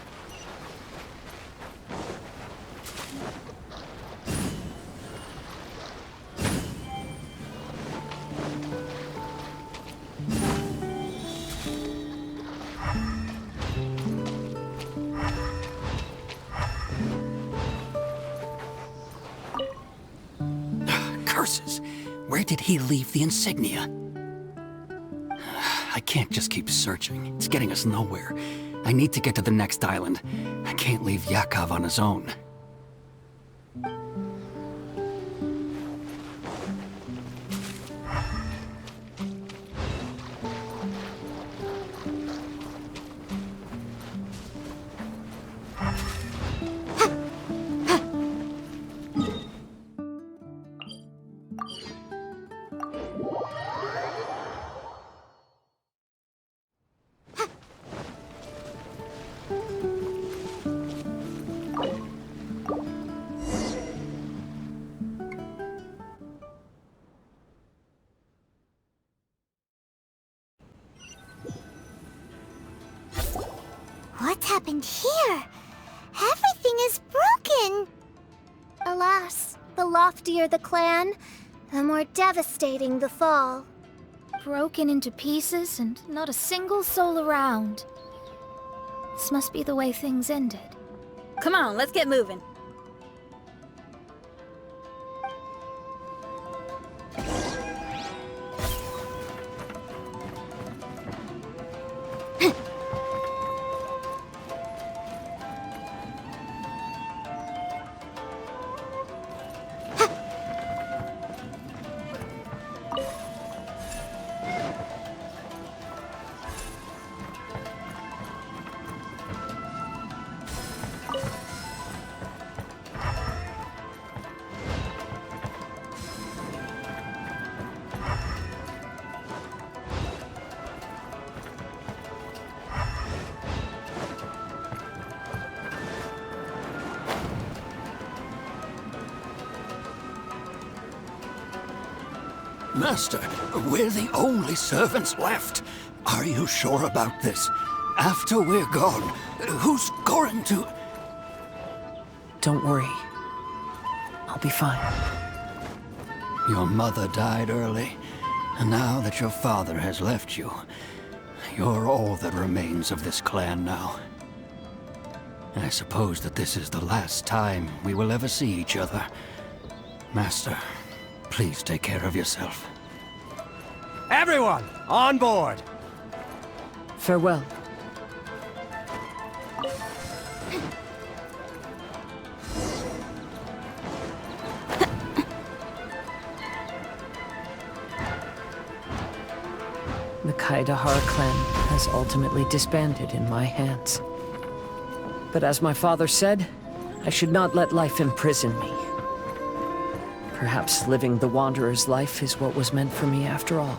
Speaker 13: Curses! Where did he leave the insignia? I can't just keep searching. It's getting us nowhere. I need to get to the next island. I can't leave Yakov on his own.
Speaker 2: What's happened here? Everything is broken!
Speaker 1: Alas, the loftier the clan, the more devastating the fall.
Speaker 7: Broken into pieces and not a single soul around. This must be the way things ended. Come on, let's get moving.
Speaker 13: Master, we're the only servants left. Are you sure about this? After we're gone, who's going to...
Speaker 5: Don't worry. I'll be fine.
Speaker 13: Your mother died early, and now that your father has left you, you're all that remains of this clan now. I suppose that this is the last time we will ever see each other. Master, please take care of yourself.
Speaker 12: Everyone, on board!
Speaker 5: Farewell. The Kaidahara clan has ultimately disbanded in my hands. But as my father said, I should not let life imprison me. Perhaps living the Wanderer's life is what was meant for me after all.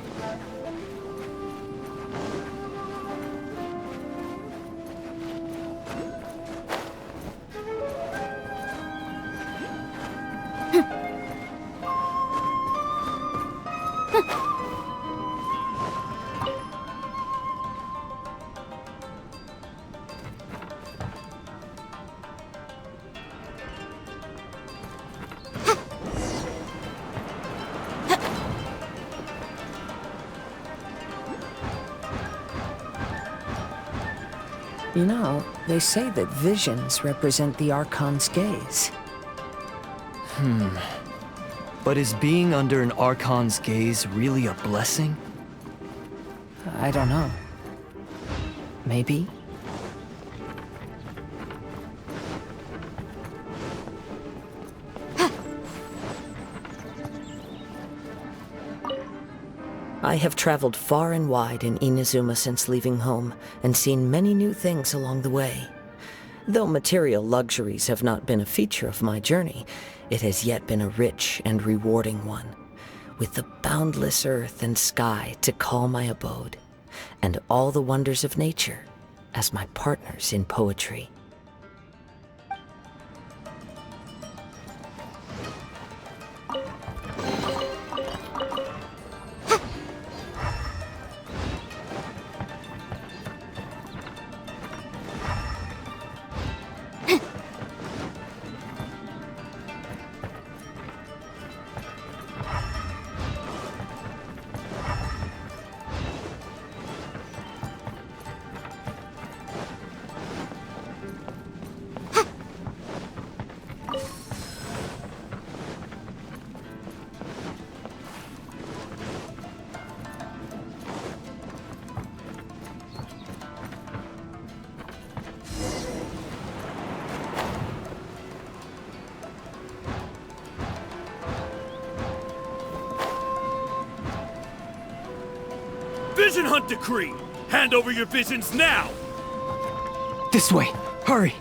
Speaker 5: You know, they say that visions represent the Archon's gaze.
Speaker 14: But is being under an Archon's gaze really a blessing?
Speaker 5: I don't know. Maybe? I have traveled far and wide in Inazuma since leaving home, and seen many new things along the way. Though material luxuries have not been a feature of my journey, it has yet been a rich and rewarding one, with the boundless earth and sky to call my abode, and all the wonders of nature as my partners in poetry.
Speaker 8: Vision Hunt Decree! Hand over your visions now!
Speaker 11: This way! Hurry!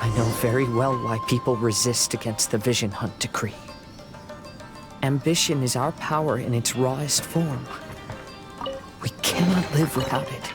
Speaker 5: I know very well why people resist against the Vision Hunt Decree. Ambition is our power in its rawest form. We cannot live without it.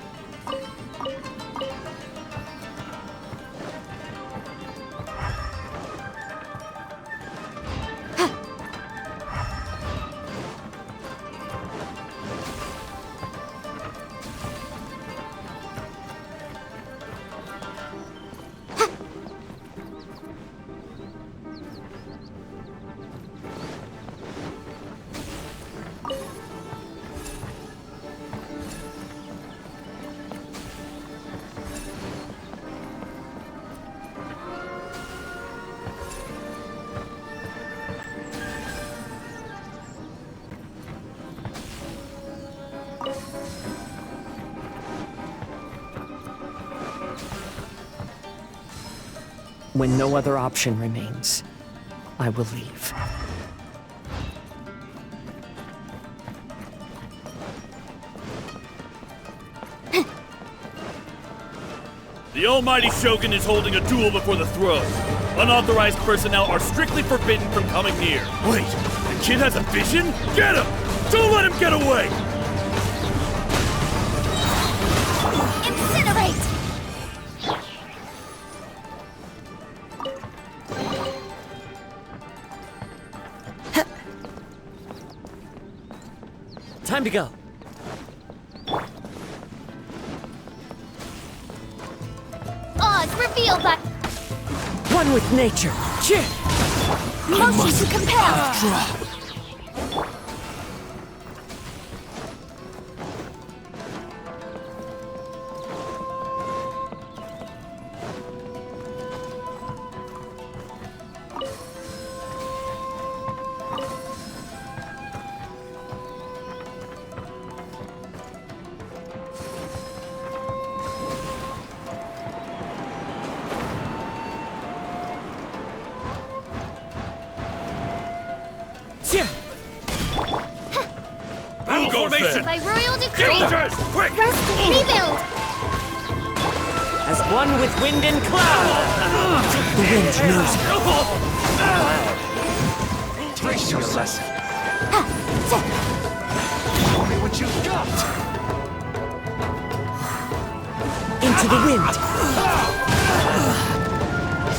Speaker 5: When no other option remains, I will leave.
Speaker 8: The almighty Shogun is holding a duel before the throne. Unauthorized personnel are strictly forbidden from coming near. Wait, the kid has a vision? Get him! Don't let him get away!
Speaker 1: Incinerate!
Speaker 5: Time to go.
Speaker 1: Oz, reveal that
Speaker 5: One with nature.
Speaker 1: motion to compel.
Speaker 8: Battle formation!
Speaker 1: By royal decree.
Speaker 8: Soldiers, quick!
Speaker 1: Rest, rebuild.
Speaker 5: As one with wind and cloud. The wind knows it.
Speaker 11: Teach your lesson. Show me what you've got.
Speaker 5: Into the wind.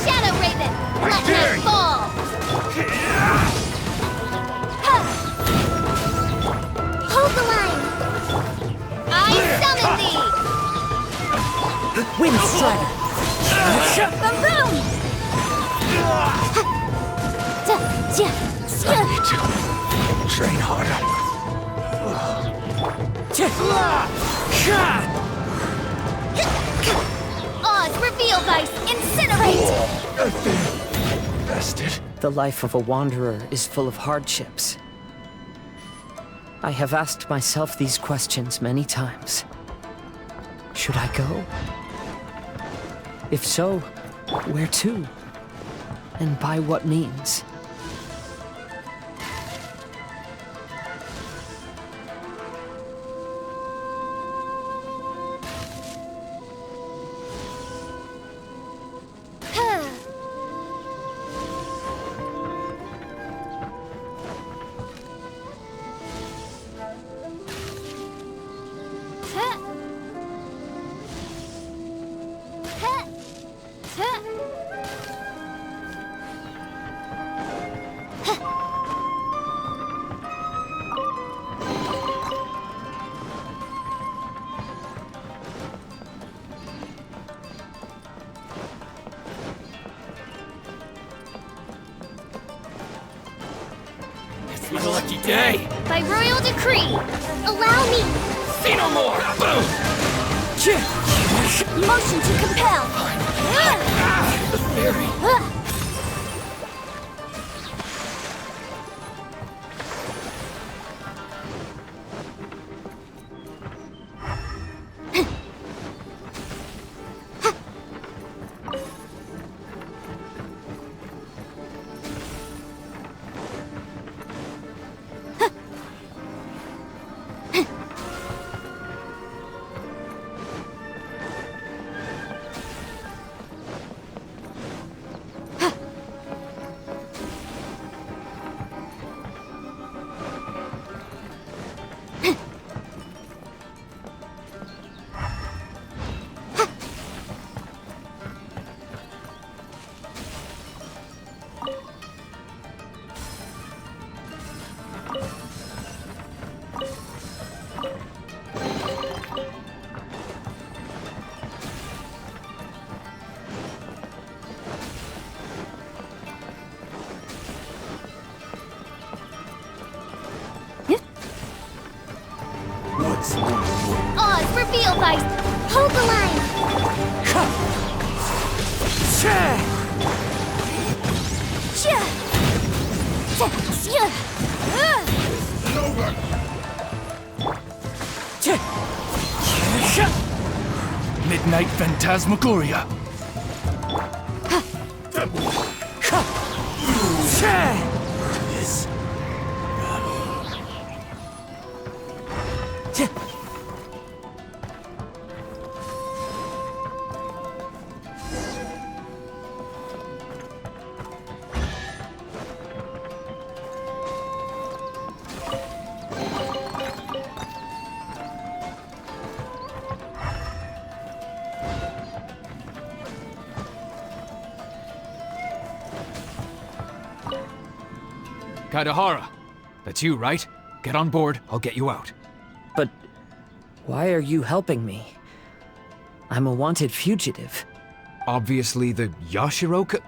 Speaker 1: Shadow Raven, let night fall. Hold the line. I summon thee.
Speaker 5: Wind strider.
Speaker 1: Boom!
Speaker 11: Train harder.
Speaker 1: Oz, reveal vice, incinerate!
Speaker 11: Bested.
Speaker 5: The life of a wanderer is full of hardships. I have asked myself these questions many times. Should I go? If so, where to? And by what means?
Speaker 12: It's my lucky day!
Speaker 1: By royal decree, allow me.
Speaker 12: See no more! Boom!
Speaker 1: Motion to compel.
Speaker 12: The fairy!
Speaker 1: Oz, reveal vice. Hold the line.
Speaker 6: Midnight Phantasmagoria.
Speaker 15: Kaidahara, that's you, right? Get on board, I'll get you out.
Speaker 5: But why are you helping me? I'm a wanted fugitive.
Speaker 15: Obviously the Yashiro...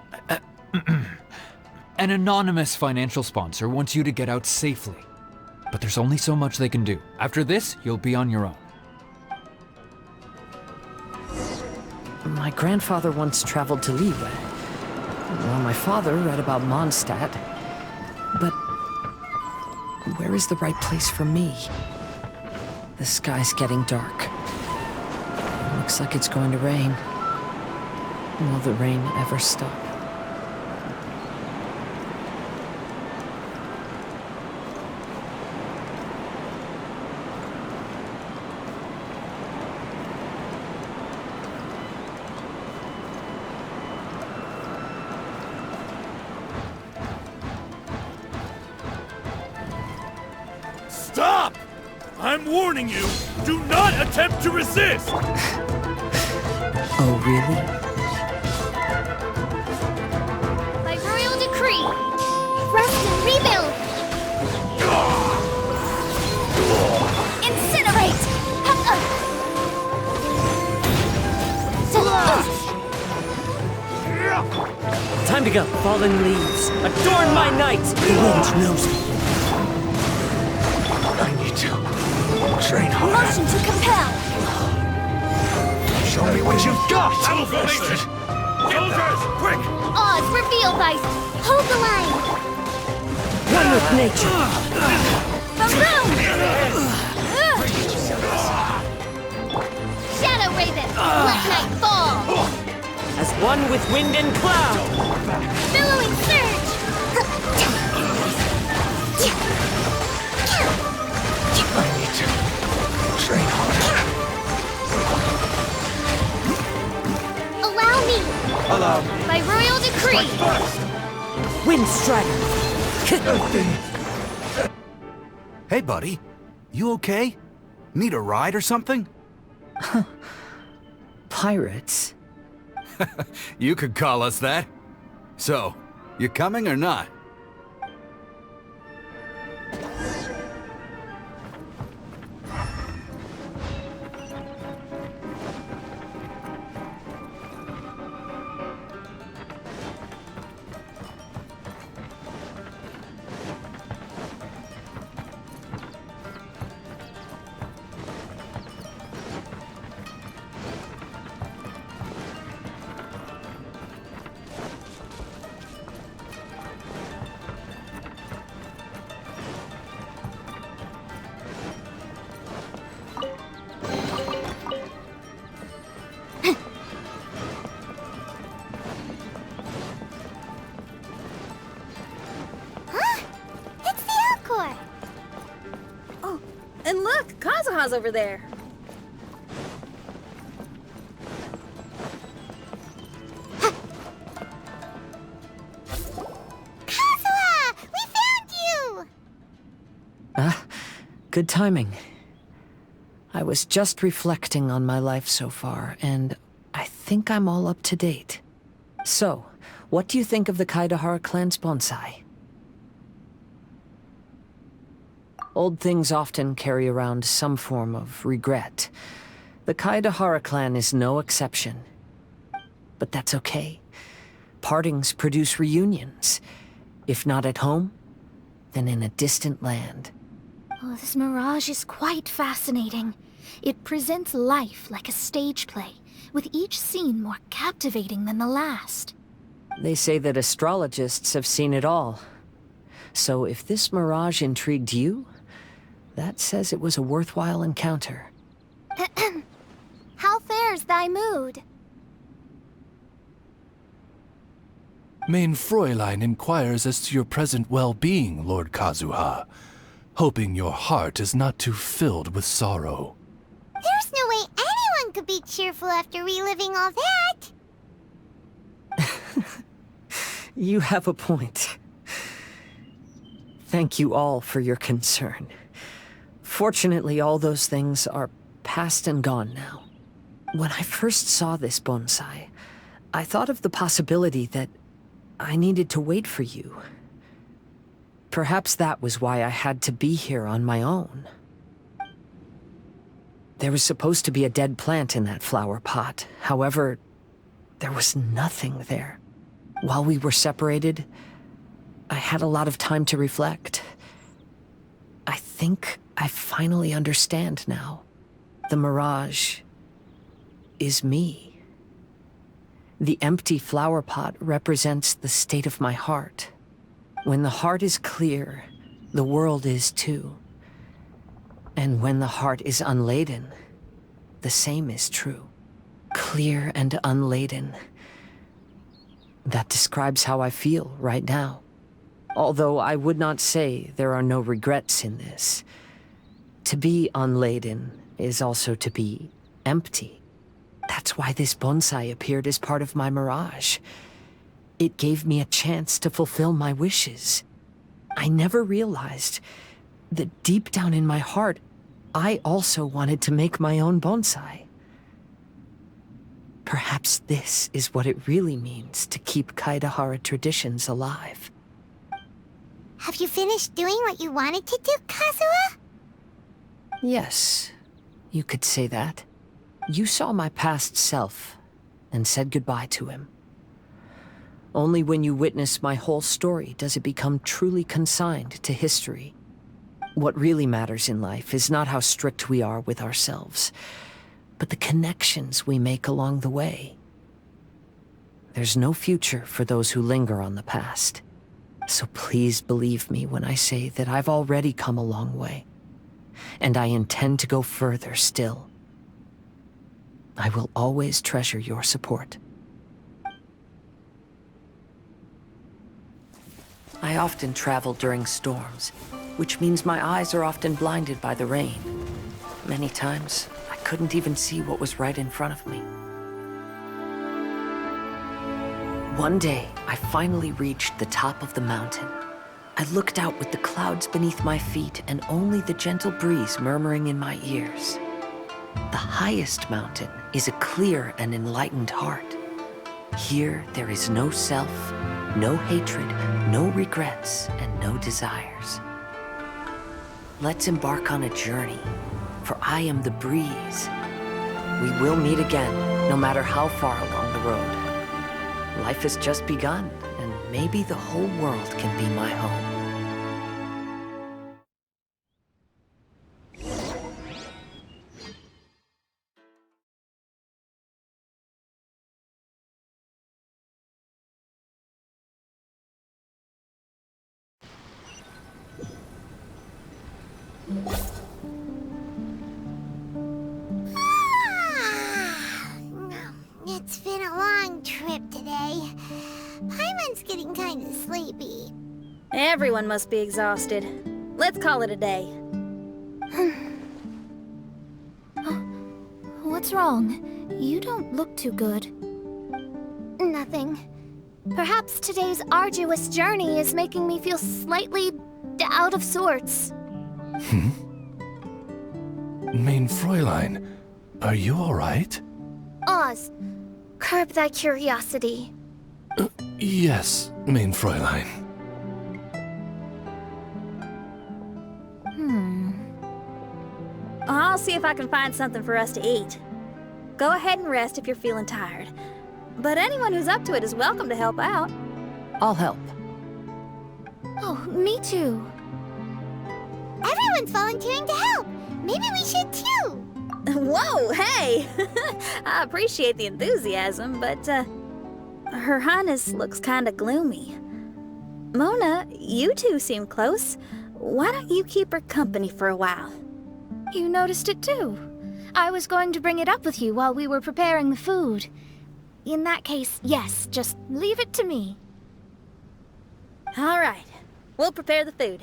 Speaker 15: An anonymous financial sponsor wants you to get out safely. But there's only so much they can do. After this, you'll be on your own.
Speaker 5: My grandfather once traveled to Liyue, while my father read about Mondstadt. But where is the right place for me? The sky's getting dark. Looks like it's going to rain. Will the rain ever stop?
Speaker 8: Stop! I'm warning you, do not attempt to resist!
Speaker 5: Oh, really?
Speaker 1: By royal decree, rest and rebuild! Incinerate!
Speaker 5: Time to go. Fallen leaves, adorn my night! The wind knows me.
Speaker 9: I need to train harder.
Speaker 1: Motion to compel!
Speaker 9: Show me what you've got!
Speaker 8: Battle formation! Soldiers, quick!
Speaker 1: Oz revealed by... Hold the line!
Speaker 5: One with nature.
Speaker 1: Boom! Shadow Raven! Let night fall!
Speaker 5: As one with wind and cloud.
Speaker 1: Billowing surge!
Speaker 9: I need to train harder.
Speaker 1: Allow me!
Speaker 9: Allow me.
Speaker 1: By royal decree!
Speaker 5: Wind strider.
Speaker 3: Hey, buddy. You okay? Need a ride or something?
Speaker 5: Pirates?
Speaker 3: You could call us that. So, you coming or not?
Speaker 7: And look, Kazuha's over there.
Speaker 2: Kazuha! We found you!
Speaker 5: Good timing. I was just reflecting on my life so far, and I think I'm all up to date. So, what do you think of the Kaidahara clan's bonsai? Old things often carry around some form of regret. The Kaidahara clan is no exception. But that's okay. Partings produce reunions. If not at home, then in a distant land.
Speaker 1: Oh, this mirage is quite fascinating. It presents life like a stage play, with each scene more captivating than the last.
Speaker 5: They say that astrologists have seen it all. So if this mirage intrigued you, that says it was a worthwhile encounter.
Speaker 1: How fares thy mood?
Speaker 6: Main Fräulein inquires as to your present well-being, Lord Kazuha, hoping your heart is not too filled with sorrow.
Speaker 2: There's no way anyone could be cheerful after reliving all that.
Speaker 5: You have a point. Thank you all for your concern. Fortunately, all those things are past and gone now. When I first saw this bonsai, I thought of the possibility that I needed to wait for you. Perhaps that was why I had to be here on my own. There was supposed to be a dead plant in that flower pot. However, there was nothing there. While we were separated, I had a lot of time to reflect. I think I finally understand now. The mirage is me. The empty flower pot represents the state of my heart. When the heart is clear, the world is too. And when the heart is unladen, the same is true. Clear and unladen. That describes how I feel right now. Although I would not say there are no regrets in this. To be unladen is also to be empty. That's why this bonsai appeared as part of my mirage. It gave me a chance to fulfill my wishes. I never realized that deep down in my heart, I also wanted to make my own bonsai. Perhaps this is what it really means to keep Kaedahara traditions alive.
Speaker 2: Have you finished doing what you wanted to do, Kazuha?
Speaker 5: Yes, you could say that. You saw my past self and said goodbye to him. Only when you witness my whole story does it become truly consigned to history. What really matters in life is not how strict we are with ourselves, but the connections we make along the way. There's no future for those who linger on the past. So please believe me when I say that I've already come a long way, and I intend to go further still. I will always treasure your support. I often travel during storms, which means my eyes are often blinded by the rain. Many times, I couldn't even see what was right in front of me. One day, I finally reached the top of the mountain. I looked out with the clouds beneath my feet and only the gentle breeze murmuring in my ears. The highest mountain is a clear and enlightened heart. Here, there is no self, no hatred, no regrets, and no desires. Let's embark on a journey, for I am the breeze. We will meet again, no matter how far along the road. Life has just begun, and maybe the whole world can be my home.
Speaker 2: It's been a long trip today. Paimon's getting kind of sleepy.
Speaker 7: Everyone must be exhausted. Let's call it a day.
Speaker 1: What's wrong? You don't look too good. Nothing. Perhaps today's arduous journey is making me feel slightly out of sorts.
Speaker 6: Main Fräulein, are you all right?
Speaker 1: Oz, curb thy curiosity.
Speaker 6: Yes, Main Fräulein.
Speaker 7: I'll see if I can find something for us to eat. Go ahead and rest if you're feeling tired. But anyone who's up to it is welcome to help out.
Speaker 5: I'll help.
Speaker 1: Oh, me too.
Speaker 2: Everyone's volunteering to help. Maybe we should too.
Speaker 7: Whoa, hey! I appreciate the enthusiasm, but, Her Highness looks kinda gloomy. Mona, you two seem close. Why don't you keep her company for a while?
Speaker 1: You noticed it too. I was going to bring it up with you while we were preparing the food. In that case, yes, just leave it to me.
Speaker 7: All right, we'll prepare the food.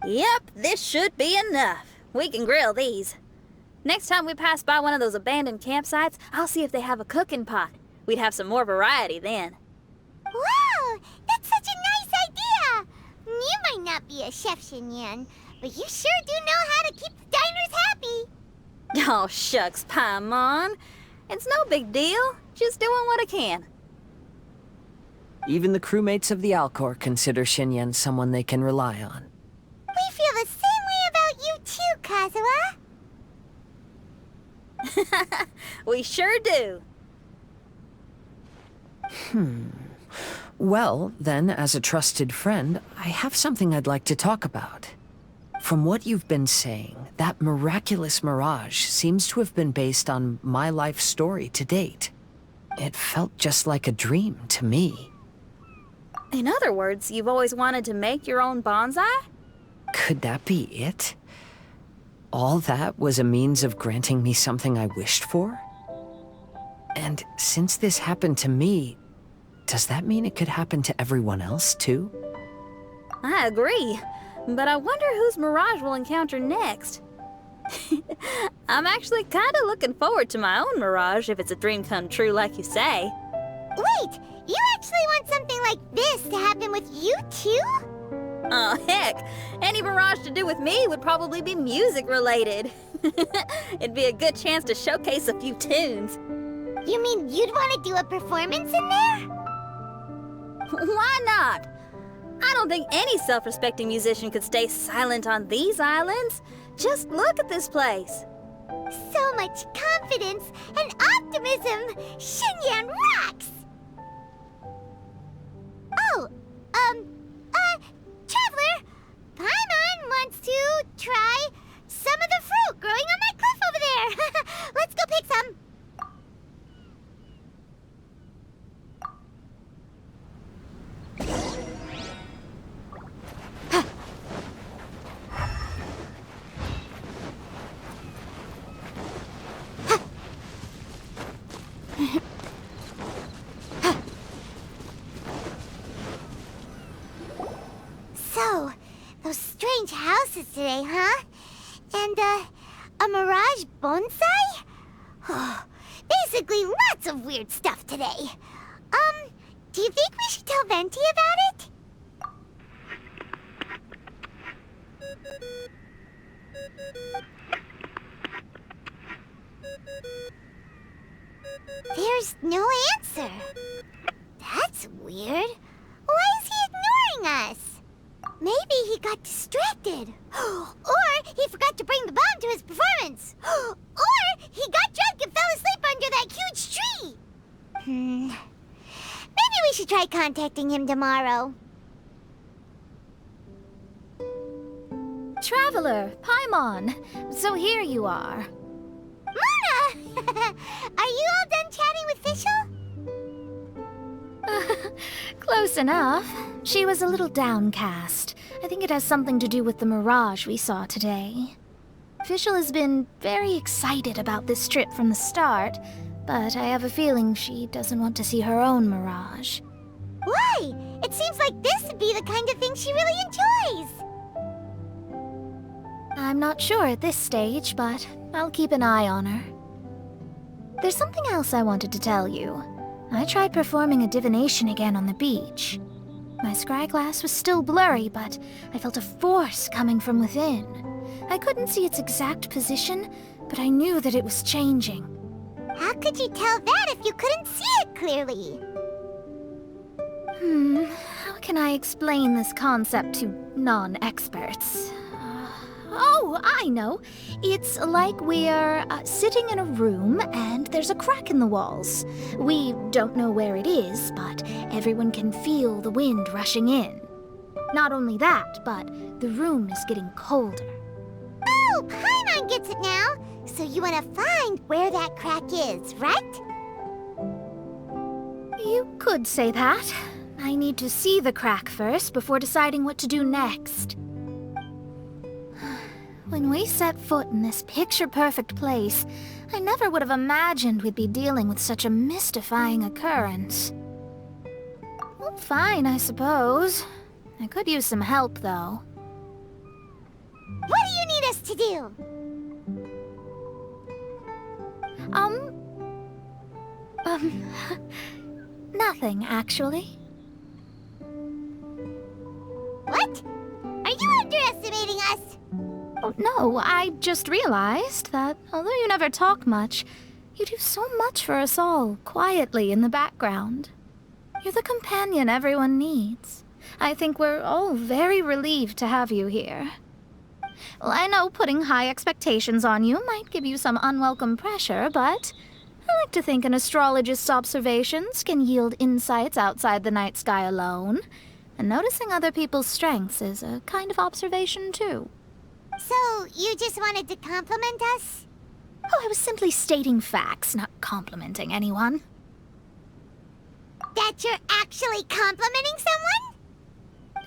Speaker 7: Yep, this should be enough. We can grill these. Next time we pass by one of those abandoned campsites, I'll see if they have a cooking pot. We'd have some more variety then.
Speaker 2: Wow, that's such a nice idea! You might not be a chef, Shinyan, but you sure do know how to keep the diners happy.
Speaker 7: Oh, shucks, Paimon. It's no big deal. Just doing what I can.
Speaker 5: Even the crewmates of the Alcor consider Xinyan someone they can rely on.
Speaker 2: We feel the same way about you too, Kazuha.
Speaker 7: We sure do.
Speaker 5: Well, then, as a trusted friend, I have something I'd like to talk about. From what you've been saying, that miraculous mirage seems to have been based on my life story to date. It felt just like a dream to me.
Speaker 7: In other words, you've always wanted to make your own bonsai?
Speaker 5: Could that be it? All that was a means of granting me something I wished for? And since this happened to me, does that mean it could happen to everyone else, too?
Speaker 7: I agree, but I wonder whose mirage we'll encounter next. I'm actually kinda looking forward to my own mirage if it's a dream come true like you say.
Speaker 2: Wait, you actually want something like this to happen with you too?
Speaker 7: Oh, heck. Any mirage to do with me would probably be music-related. It'd be a good chance to showcase a few tunes.
Speaker 2: You mean you'd want to do a performance in there?
Speaker 7: Why not? I don't think any self-respecting musician could stay silent on these islands. Just look at this place.
Speaker 2: So much confidence and optimism! Xinyan rocks! Oh, Traveler! Paimon wants to try some of the fruit growing on that cliff over there. Let's go pick some. So, those strange houses today, huh? And, a mirage bonsai? Oh, basically lots of weird stuff today. Do you think we should tell Venti about it? There's no answer. That's weird. Why is he ignoring us? Maybe he got distracted. Or he forgot to bring the bomb to his performance. Or he got drunk and fell asleep under that huge tree. Maybe we should try contacting him tomorrow.
Speaker 1: Traveler, Paimon. So here you are.
Speaker 2: Mona! Are you all done chatting with Fischl?
Speaker 1: Close enough. She was a little downcast. I think it has something to do with the mirage we saw today. Fischl has been very excited about this trip from the start, but I have a feeling she doesn't want to see her own mirage.
Speaker 2: Why? It seems like this would be the kind of thing she really enjoys.
Speaker 1: I'm not sure at this stage, but I'll keep an eye on her. There's something else I wanted to tell you. I tried performing a divination again on the beach. My scryglass was still blurry, but I felt a force coming from within. I couldn't see its exact position, but I knew that it was changing.
Speaker 2: How could you tell that if you couldn't see it clearly?
Speaker 1: How can I explain this concept to non-experts? Oh, I know. It's like we're sitting in a room and there's a crack in the walls. We don't know where it is, but everyone can feel the wind rushing in. Not only that, but the room is getting colder.
Speaker 2: Oh, Paimon gets it now. So you want to find where that crack is, right?
Speaker 1: You could say that. I need to see the crack first before deciding what to do next. When we set foot in this picture-perfect place, I never would have imagined we'd be dealing with such a mystifying occurrence. Well, fine, I suppose. I could use some help, though.
Speaker 2: What do you need us to do?
Speaker 1: Nothing, actually.
Speaker 2: What? Are you underestimating us?
Speaker 1: Oh, no, I just realized that although you never talk much,
Speaker 7: You do so much for us all, quietly in the background. You're the companion everyone needs. I think we're all very relieved to have you here. Well, I know putting high expectations on you might give you some unwelcome pressure, but I like to think an astrologist's observations can yield insights outside the night sky alone. And noticing other people's strengths is a kind of observation, too.
Speaker 2: So, you just wanted to compliment us?
Speaker 7: Oh, I was simply stating facts, not complimenting anyone.
Speaker 2: That you're actually complimenting someone?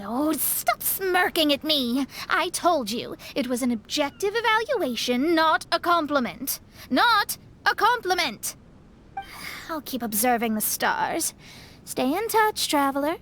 Speaker 7: Oh, stop smirking at me. I told you, it was an objective evaluation, not a compliment. Not a compliment! I'll keep observing the stars. Stay in touch, traveler.